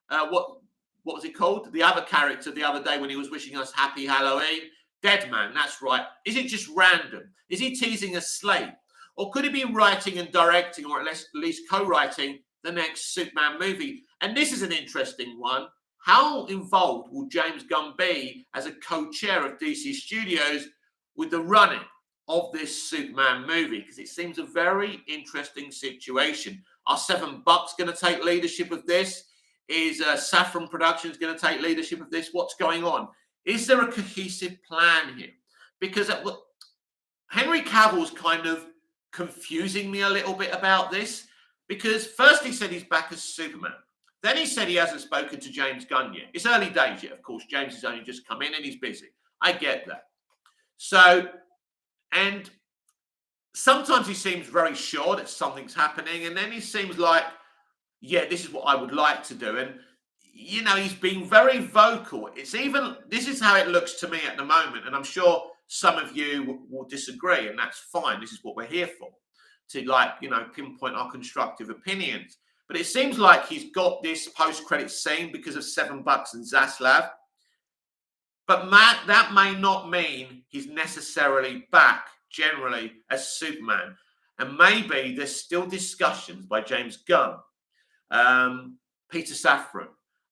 what was it called? The other character the other day when he was wishing us happy Halloween? Deadman, that's right. Is it just random? Is he teasing a slate? Or could he be writing and directing, or at least co-writing the next Superman movie? And this is an interesting one. How involved will James Gunn be as a co-chair of DC Studios with the running of this Superman movie? Because it seems a very interesting situation. Are $7 going to take leadership of this? Is Saffron Productions going to take leadership of this? What's going on? Is there a cohesive plan here? Because Henry Cavill's kind of confusing me a little bit about this. Because first he said he's back as Superman. Then he said he hasn't spoken to James Gunn yet. It's early days yet, of course. James has only just come in and he's busy. I get that. So, and sometimes he seems very sure that something's happening. And then he seems like, yeah, this is what I would like to do. And, he's being very vocal. This is how it looks to me at the moment. And I'm sure some of you will disagree, and that's fine. This is what we're here for, to pinpoint our constructive opinions. But it seems like he's got this post-credit scene because of $7 and Zaslav. But that may not mean he's necessarily back generally as Superman. And maybe there's still discussions by James Gunn, Peter Safran,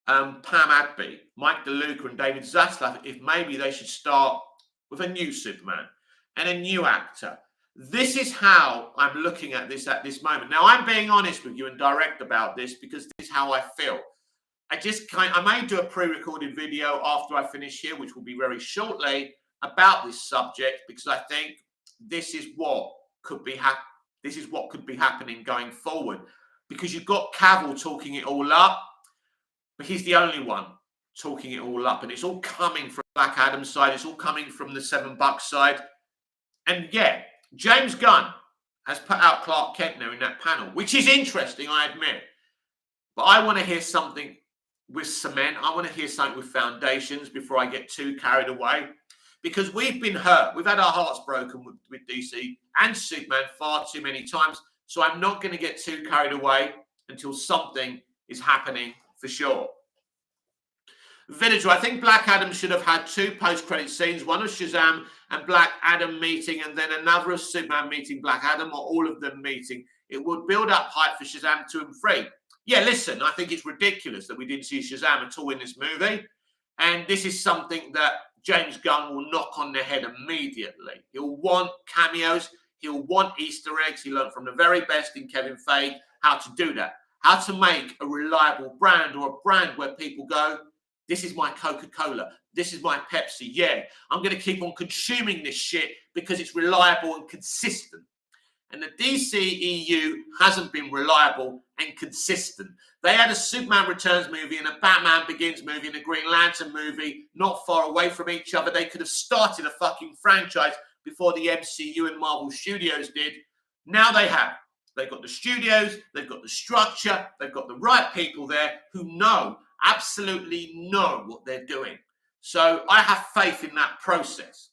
Pam Abby, Mike DeLuca, and David Zaslav, if maybe they should start with a new Superman and a new actor. This is how I'm looking at this moment. Now, I'm being honest with you and direct about this because this is how I feel. I may do a pre-recorded video after I finish here, which will be very shortly, about this subject, because I think this is what could be happening going forward. Because you've got Cavill talking it all up, but he's the only one talking it all up, and it's all coming from Black Adam's side. It's all coming from the $7 side, and yeah. James Gunn has put out Clark Kent there in that panel, which is interesting, I admit. But I want to hear something with cement. I want to hear something with foundations before I get too carried away. Because we've been hurt. We've had our hearts broken with DC and Superman far too many times. So I'm not going to get too carried away until something is happening for sure. Villager, I think Black Adam should have had 2 post-credit scenes, one of Shazam and Black Adam meeting, and then another of Superman meeting Black Adam, or all of them meeting. It would build up hype for Shazam 2 and 3. Yeah, listen, I think it's ridiculous that we didn't see Shazam at all in this movie. And this is something that James Gunn will knock on the head immediately. He'll want cameos. He'll want Easter eggs. He learned from the very best in Kevin Feige how to do that, how to make a reliable brand, or a brand where people go, this is my Coca-Cola. This is my Pepsi. Yeah, I'm going to keep on consuming this shit because it's reliable and consistent. And the DCEU hasn't been reliable and consistent. They had a Superman Returns movie and a Batman Begins movie and a Green Lantern movie not far away from each other. They could have started a fucking franchise before the MCU and Marvel Studios did. Now they have. They've got the studios, they've got the structure, they've got the right people there who absolutely know what they're doing. So I have faith in that process.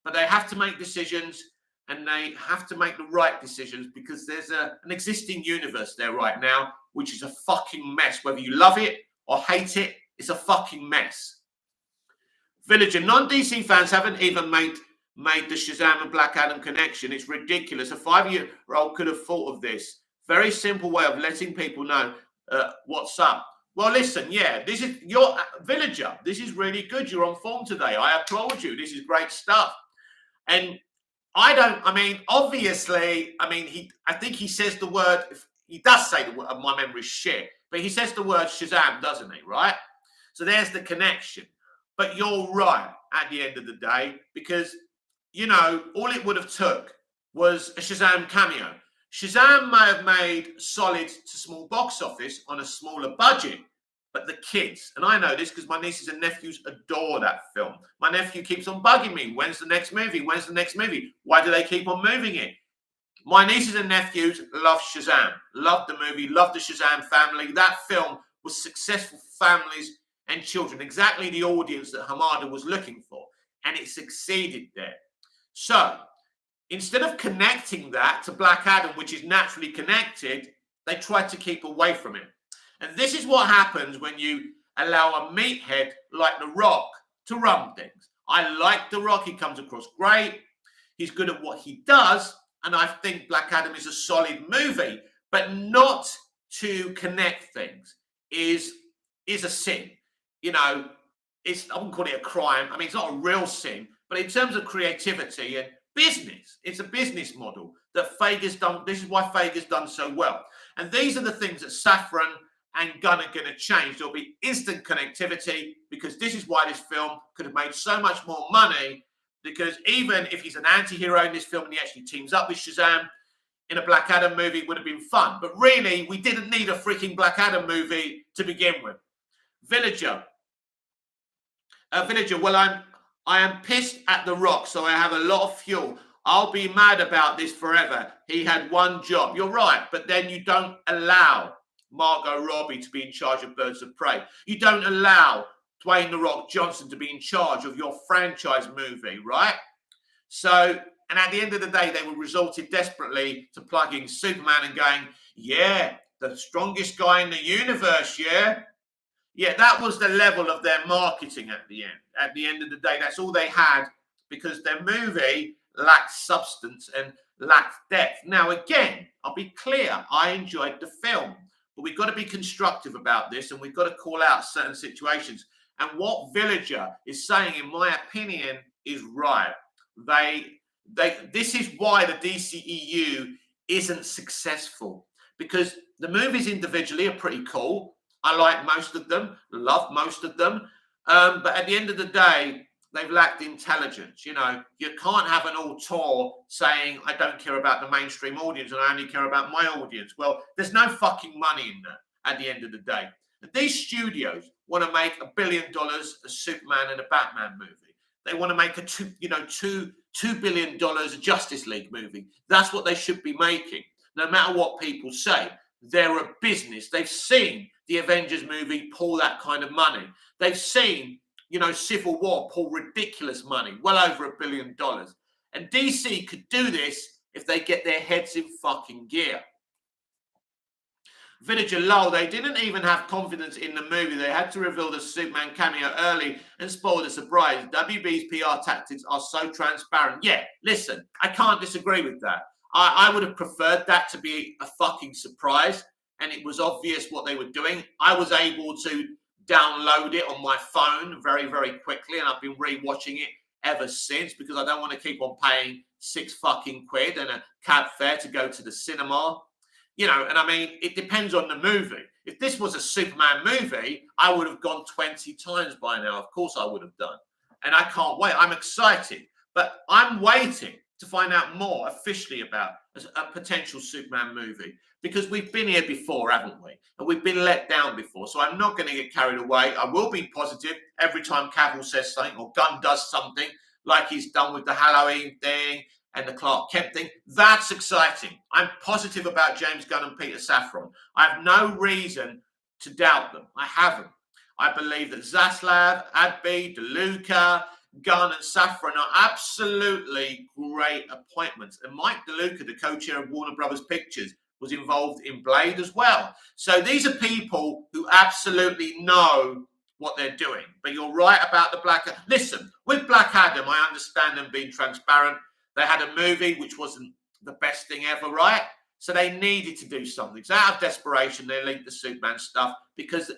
But they have to make decisions, and they have to make the right decisions, because there's an existing universe there right now, which is a fucking mess. Whether you love it or hate it, it's a fucking mess. Villager, non-DC fans haven't even made the Shazam and Black Adam connection. It's ridiculous. A 5-year-old could have thought of this. Very simple way of letting people know what's up. Well, listen, yeah, this is your Villager. This is really good. You're on form today. I applaud you. This is great stuff. And obviously, I think he says the word, he does say the word, my memory's shit, but he says the word Shazam, doesn't he, right? So there's the connection. But you're right at the end of the day, because, all it would have took was a Shazam cameo. Shazam may have made solid to small box office on a smaller budget, but the kids, and I know this because my nieces and nephews adore that film. My nephew keeps on bugging me. When's the next movie? When's the next movie? Why do they keep on moving it? My nieces and nephews love Shazam, love the movie, love the Shazam family. That film was successful for families and children, exactly the audience that Hamada was looking for, and it succeeded there. So instead of connecting that to Black Adam, which is naturally connected, they tried to keep away from it. And this is what happens when you allow a meathead like The Rock to run things. I like The Rock. He comes across great. He's good at what he does. And I think Black Adam is a solid movie. But not to connect things is a sin. I wouldn't call it a crime. It's not a real sin. But in terms of creativity and business, it's a business model that Feige has done. This is why Feige has done so well. And these are the things that Safran and Gunn are going to change. There'll be instant connectivity, because this is why this film could have made so much more money, because even if he's an anti-hero in this film and he actually teams up with Shazam in a Black Adam movie, it would have been fun. But really, we didn't need a freaking Black Adam movie to begin with. Villager, well, I am pissed at The Rock, so I have a lot of fuel. I'll be mad about this forever. He had one job. You're right, but then you don't allow Margot Robbie to be in charge of Birds of Prey. You don't allow Dwayne The Rock Johnson to be in charge of your franchise movie, right? So, and at the end of the day, they were resorted desperately to plugging Superman and going, yeah, the strongest guy in the universe, yeah? Yeah, that was the level of their marketing at the end. At the end of the day, that's all they had, because their movie lacked substance and lacked depth. Now, again, I'll be clear, I enjoyed the film. But we've got to be constructive about this, and we've got to call out certain situations. And what Villager is saying, in my opinion, is right. This is why the DCEU isn't successful, because the movies individually are pretty cool. I like most of them, love most of them. But at the end of the day, they've lacked intelligence. You can't have an auteur saying, I don't care about the mainstream audience and I only care about my audience. Well, there's no fucking money in that at the end of the day. And these studios want to make $1 billion a Superman and a Batman movie. They want to make a $2 billion Justice League movie. That's what they should be making, no matter what people say. They're a business. They've seen the Avengers movie pull that kind of money. They've seen, Civil War pull ridiculous money, well over $1 billion. And DC could do this if they get their heads in fucking gear. Villager lol, they didn't even have confidence in the movie. They had to reveal the Superman cameo early and spoil the surprise. WB's PR tactics are so transparent. Yeah, listen, I can't disagree with that. I would have preferred that to be a fucking surprise, and it was obvious what they were doing. I was able to download it on my phone very, very quickly, and I've been rewatching it ever since because I don't want to keep on paying £6 fucking and a cab fare to go to the cinema. And I mean, it depends on the movie. If this was a Superman movie, I would have gone 20 times by now. Of course I would have done. And I can't wait. I'm excited. But I'm waiting to find out more officially about a potential Superman movie because we've been here before, haven't we? And we've been let down before. So I'm not going to get carried away. I will be positive every time Cavill says something or Gunn does something like he's done with the Halloween thing and the Clark Kent thing. That's exciting. I'm positive about James Gunn and Peter Safran. I have no reason to doubt them. I haven't. I believe that Zaslav, Adby, DeLuca, Gunn and Safran are absolutely great appointments. And Mike DeLuca, the co-chair of Warner Brothers Pictures, was involved in Blade as well. So these are people who absolutely know what they're doing. But you're right about the Black Adam. Listen, with Black Adam, I understand them being transparent. They had a movie which wasn't the best thing ever, right? So they needed to do something. So out of desperation, they leaked the Superman stuff because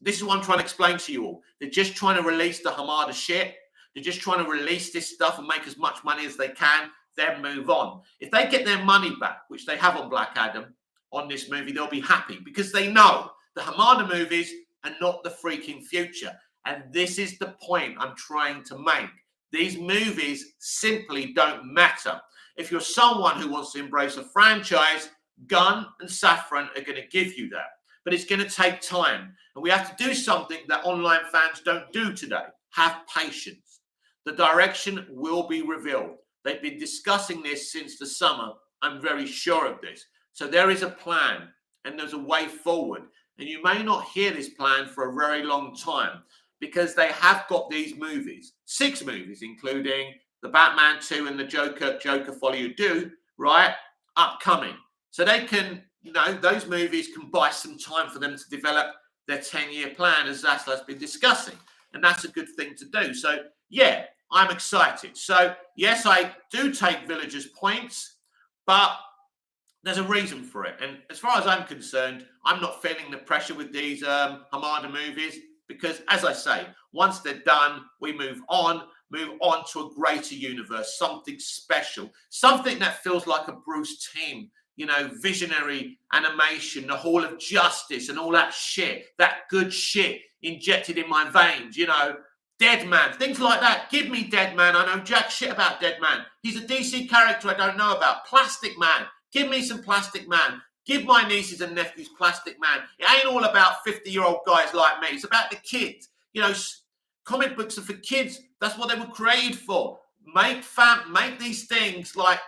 this is what I'm trying to explain to you all. They're just trying to release the Hamada shit. They're just trying to release this stuff and make as much money as they can, then move on. If they get their money back, which they have on Black Adam, on this movie, they'll be happy because they know the Hamada movies are not the freaking future. And this is the point I'm trying to make. These movies simply don't matter. If you're someone who wants to embrace a franchise, Gunn and Safran are going to give you that. But it's going to take time. And we have to do something that online fans don't do today. Have patience. The direction will be revealed. They've been discussing this since the summer. I'm very sure of this. So there is a plan and there's a way forward. And you may not hear this plan for a very long time because they have got these movies, 6 movies, including the Batman 2 and the Joker Follow You Do, right, upcoming. So they can, those movies can buy some time for them to develop their 10-year plan, as Zaslav's been discussing. And that's a good thing to do. So, yeah, I'm excited. So, yes, I do take Villagers' points, but there's a reason for it. And as far as I'm concerned, I'm not feeling the pressure with these Hamada movies because, as I say, once they're done, we move on to a greater universe, something special, something that feels like a Bruce Timm, visionary animation, the Hall of Justice and all that shit, that good shit injected in my veins, Dead Man, things like that. Give me Dead Man. I know jack shit about Dead Man. He's a DC character I don't know about. Plastic Man. Give me some Plastic Man. Give my nieces and nephews Plastic Man. It ain't all about 50-year-old guys like me. It's about the kids. Comic books are for kids. That's what they were created for. Make these things like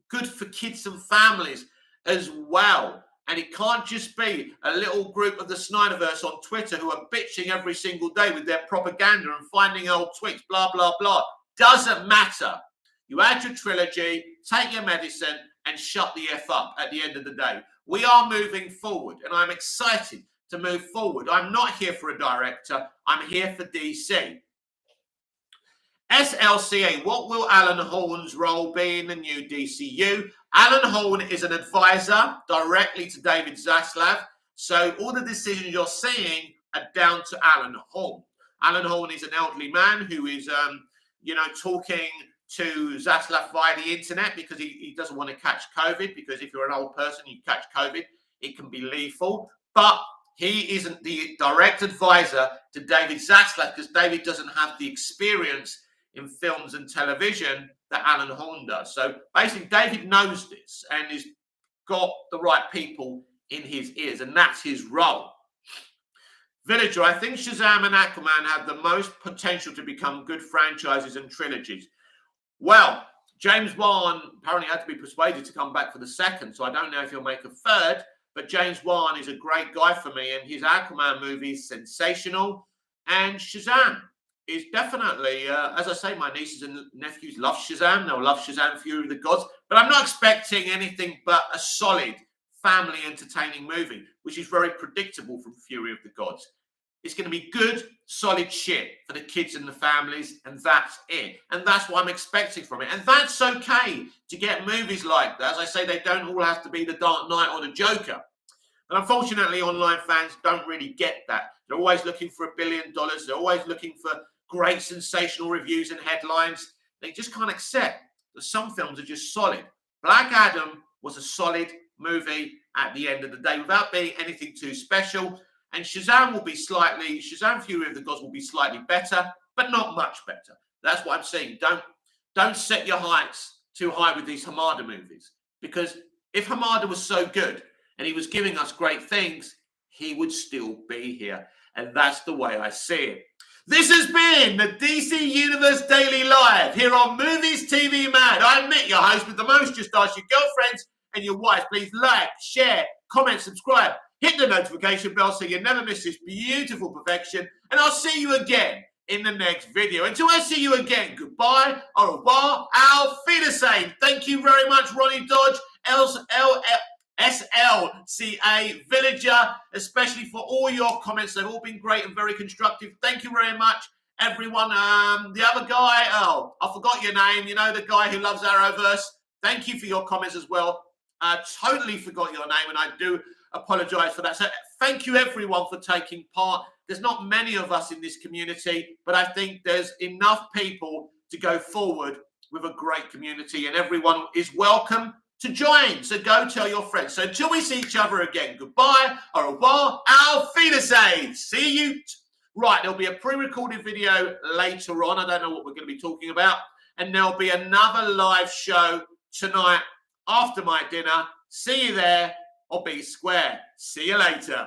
good for kids and families as well. And it can't just be a little group of the Snyderverse on Twitter who are bitching every single day with their propaganda and finding old tweets, blah, blah, blah. Doesn't matter. You add your trilogy, take your medicine, and shut the F up at the end of the day. We are moving forward, and I'm excited to move forward. I'm not here for a director. I'm here for DC. SLCA, what will Alan Horn's role be in the new DCU? Alan Horn is an advisor directly to David Zaslav. So all the decisions you're seeing are down to Alan Horn. Alan Horn is an elderly man who is, talking to Zaslav via the internet because he doesn't want to catch COVID, because if you're an old person, you catch COVID, it can be lethal. But he isn't the direct advisor to David Zaslav because David doesn't have the experience in films and television that Alan Horn does. So basically, David knows this and has got the right people in his ears, and that's his role. Villager, I think Shazam and Aquaman have the most potential to become good franchises and trilogies. Well, James Wan apparently had to be persuaded to come back for the second, so I don't know if he'll make a third, But James Wan is a great guy for me, and his Aquaman movie is sensational. And Shazam is definitely, as I say, my nieces and nephews love Shazam. They'll love Shazam Fury of the Gods. But I'm not expecting anything but a solid family entertaining movie, which is very predictable from Fury of the Gods. It's going to be good, solid shit for the kids and the families, and that's it. And that's what I'm expecting from it. And that's okay to get movies like that. As I say, they don't all have to be The Dark Knight or The Joker. But unfortunately, online fans don't really get that. They're always looking for $1 billion. They're always looking for great sensational reviews and headlines. They just can't accept that some films are just solid. Black Adam was a solid movie at the end of the day without being anything too special. And Shazam Fury of the Gods will be slightly better, but not much better. That's what I'm saying. Don't set your heights too high with these Hamada movies. Because if Hamada was so good and he was giving us great things, he would still be here. And that's the way I see it. This has been the DC Universe Daily Live here on Movies TV Mad. I'm Mick, your host with the most. Just ask your girlfriends and your wife. Please like, share, comment, subscribe. Hit the notification bell so you never miss this beautiful perfection. And I'll see you again in the next video. Until I see you again, goodbye, au revoir, auf Wiedersehen. Thank you very much, Ronnie Dodge, SLCA Villager, especially for all your comments. They've all been great and very constructive. Thank you very much, everyone. The other guy, oh, I forgot your name. You know, the guy who loves Arrowverse. Thank you for your comments as well. I totally forgot your name, and I do apologize for that. So thank you everyone for taking part. There's not many of us in this community, but I think there's enough people to go forward with a great community, and everyone is welcome to join. So go tell your friends. So until we see each other again, goodbye, au revoir, auf Wiedersehen. See you. Right, there'll be a pre-recorded video later on. I don't know what we're going to be talking about. And there'll be another live show tonight after my dinner. See you there. Or be square. See you later.